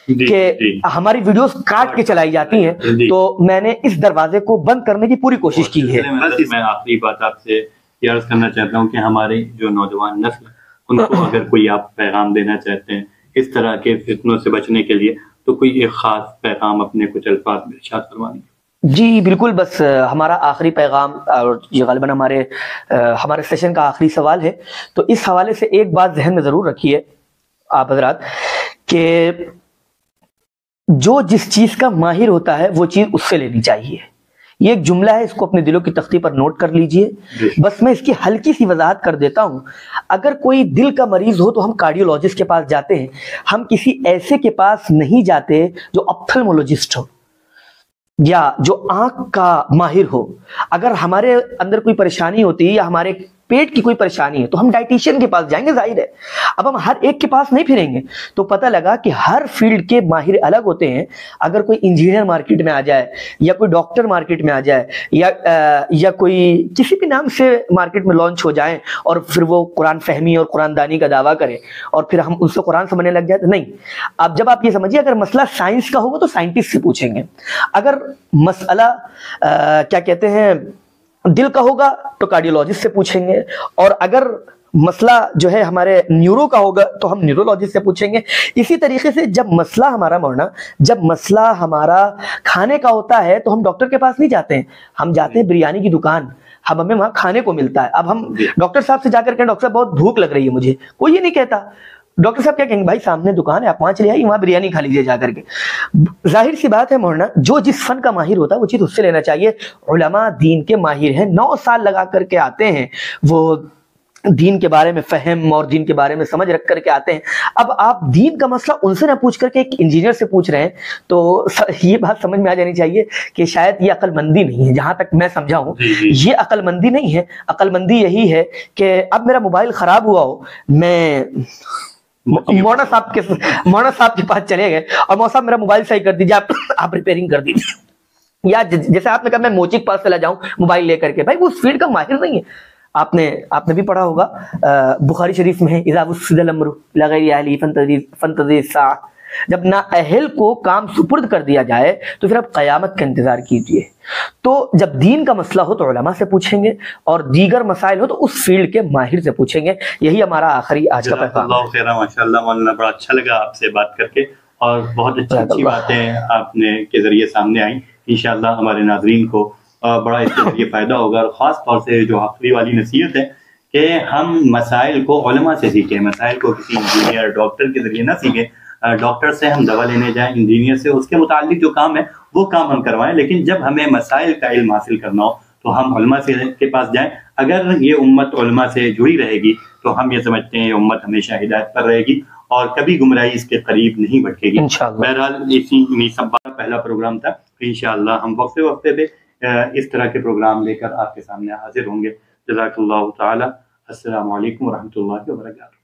کہ ہماری ویڈیوز کاٹ کے چلائی جاتی ہیں, تو میں نے اس دروازے کو بند کرنے کی پوری کوشش کی ہے. میں آخری بات آپ سے یہ عرض کرنا چاہتا ہوں کہ ہمارے جو نوجوان نسل, ان کو اگر کوئی آپ پیغام دینا چاہتے ہیں اس طرح کے فتنوں سے بچنے کے لیے, تو کوئی ایک خاص پیغام اپنے کچھ الفاظ میں ارشاد فرمائیں. جی بالکل, بس ہمارا آخری پیغام, اور یہ غالباً ہمارے سیشن کا آخری سوال ہے, تو اس حوالے سے ایک بات ذہن میں ضرور رکھیے آپ حضرات, کہ جو جس چیز کا ماہر ہوتا ہے وہ چیز اس سے لینی چاہیے. یہ ایک جملہ ہے, اس کو اپنے دلوں کی تختی پر نوٹ کر لیجئے. بس میں اس کی ہلکی سی وضاحت کر دیتا ہوں. اگر کوئی دل کا مریض ہو تو ہم کارڈیولوجسٹ کے پاس جاتے ہیں, ہم کسی ایسے کے پاس نہیں جاتے جو اپتھلمولوجسٹ ہو یا جو آنکھ کا ماہر ہو. اگر ہمارے اندر کوئی پریشانی ہوتی ہے یا ہمارے پیٹ کی کوئی پریشانی ہے تو ہم ڈائٹیشین کے پاس جائیں گے, ظاہر ہے. اب ہم ہر ایک کے پاس نہیں پھریں گے. تو پتہ لگا کہ ہر فیلڈ کے ماہر الگ ہوتے ہیں. اگر کوئی انجینئر مارکیٹ میں آ جائے یا کوئی ڈاکٹر مارکیٹ میں آ جائے یا کوئی کسی بھی نام سے مارکیٹ میں لانچ ہو جائیں اور پھر وہ قرآن فہمی اور قرآن دانی کا دعویٰ کرے اور پھر ہم ان سے قرآن سمجھنے لگ جائے, تو نہیں. اب جب آپ یہ سمجھیے, اگر مسئلہ سائنس کا ہوگا تو سائنٹسٹ سے پوچھیں گے. اگر مسئلہ کیا کہتے ہیں دل کا ہوگا تو کارڈیولوجسٹ سے پوچھیں گے, اور اگر مسئلہ جو ہے ہمارے نیورو کا ہوگا تو ہم نیورولوجسٹ سے پوچھیں گے. اسی طریقے سے جب مسئلہ ہمارا مولانا, جب مسئلہ ہمارا کھانے کا ہوتا ہے تو ہم ڈاکٹر کے پاس نہیں جاتے ہیں, ہم جاتے ہیں بریانی کی دکان, ہمیں وہاں کھانے کو ملتا ہے. اب ہم ڈاکٹر صاحب سے جا کر کے, ڈاکٹر صاحب بہت بھوک لگ رہی ہے مجھے, کوئی یہ نہیں کہتا. ڈاکٹر صاحب کیا کہیں گے, بھائی سامنے دکان ہے, آپ وہاں چلے آئیے, وہاں بریانی کھا لیجیے جا کر کے. ظاہر سی بات ہے مولانا, جو جس فن کا ماہر ہوتا ہے وہ چیز اس سے لینا چاہیے. علماء دین کے ماہر ہیں, 9 سال لگا کر کے آتے ہیں, وہ دین کے بارے میں فہم اور دین کے بارے میں سمجھ رکھ کر کے آتے ہیں. اب آپ دین کا مسئلہ ان سے نہ پوچھ کر کے ایک انجینئر سے پوچھ رہے ہیں, تو یہ بات سمجھ میں آ جانی چاہیے کہ شاید یہ عقل مندی نہیں ہے. جہاں تک میں سمجھا ہوں یہ عقل مندی نہیں ہے. عقل مندی یہی ہے کہ اب میرا موبائل خراب ہوا ہو, میں مولانا صاحب کے پاس چلے گئے اور مولانا صاحب میرا موبائل صحیح کر دیجیے, آپ ریپیئرنگ کر دیجیے. یا جیسے آپ نے کہا میں موچی کے پاس چلا جاؤں موبائل لے کر کے, بھائی وہ اس فیلڈ کا ماہر نہیں ہے. آپ نے بھی پڑھا ہوگا, بخاری شریف میں ہے, اذا وسد الامر لغیر اہلی فانتظر الساعہ. جب نااہل کو کام سپرد کر دیا جائے تو پھر آپ قیامت کا انتظار کیجئے. تو جب دین کا مسئلہ ہو تو علماء سے پوچھیں گے, اور دیگر مسائل ہو تو اس فیلڈ کے ماہر سے پوچھیں گے. یہی ہمارا آخری آج کا پیغام ہے. خیر, ماشاءاللہ مولانا, بڑا اچھا لگا آپ سے بات کر کے, اور بہت اچھی باتیں آپ نے کے ذریعے سامنے آئیں. انشاءاللہ ہمارے ناظرین کو بڑا اس کے ذریعے فائدہ ہوگا, اور خاص طور سے جو آخری والی نصیحت ہے کہ ہم مسائل کو علماء سے سیکھیں, مسائل کو کسی انجینئر ڈاکٹر کے ذریعے نہ سیکھیں. ڈاکٹر سے ہم دوا لینے جائیں, انجینئر سے اس کے متعلق جو کام ہے وہ کام ہم کروائیں, لیکن جب ہمیں مسائل کا علم حاصل کرنا ہو تو ہم علماء سے کے پاس جائیں. اگر یہ امت علماء سے جڑی رہے گی تو ہم یہ سمجھتے ہیں یہ امت ہمیشہ ہدایت پر رہے گی اور کبھی گمراہی اس کے قریب نہیں بھٹکے گی. بہرحال اسی سب پہلا پروگرام تھا. انشاءاللہ ہم وقفے پہ اس طرح کے پروگرام لے کر آپ کے سامنے حاضر ہوں گے. جزاک اللہ تعالی. السلام علیکم ورحمۃ اللہ وبرکاتہ.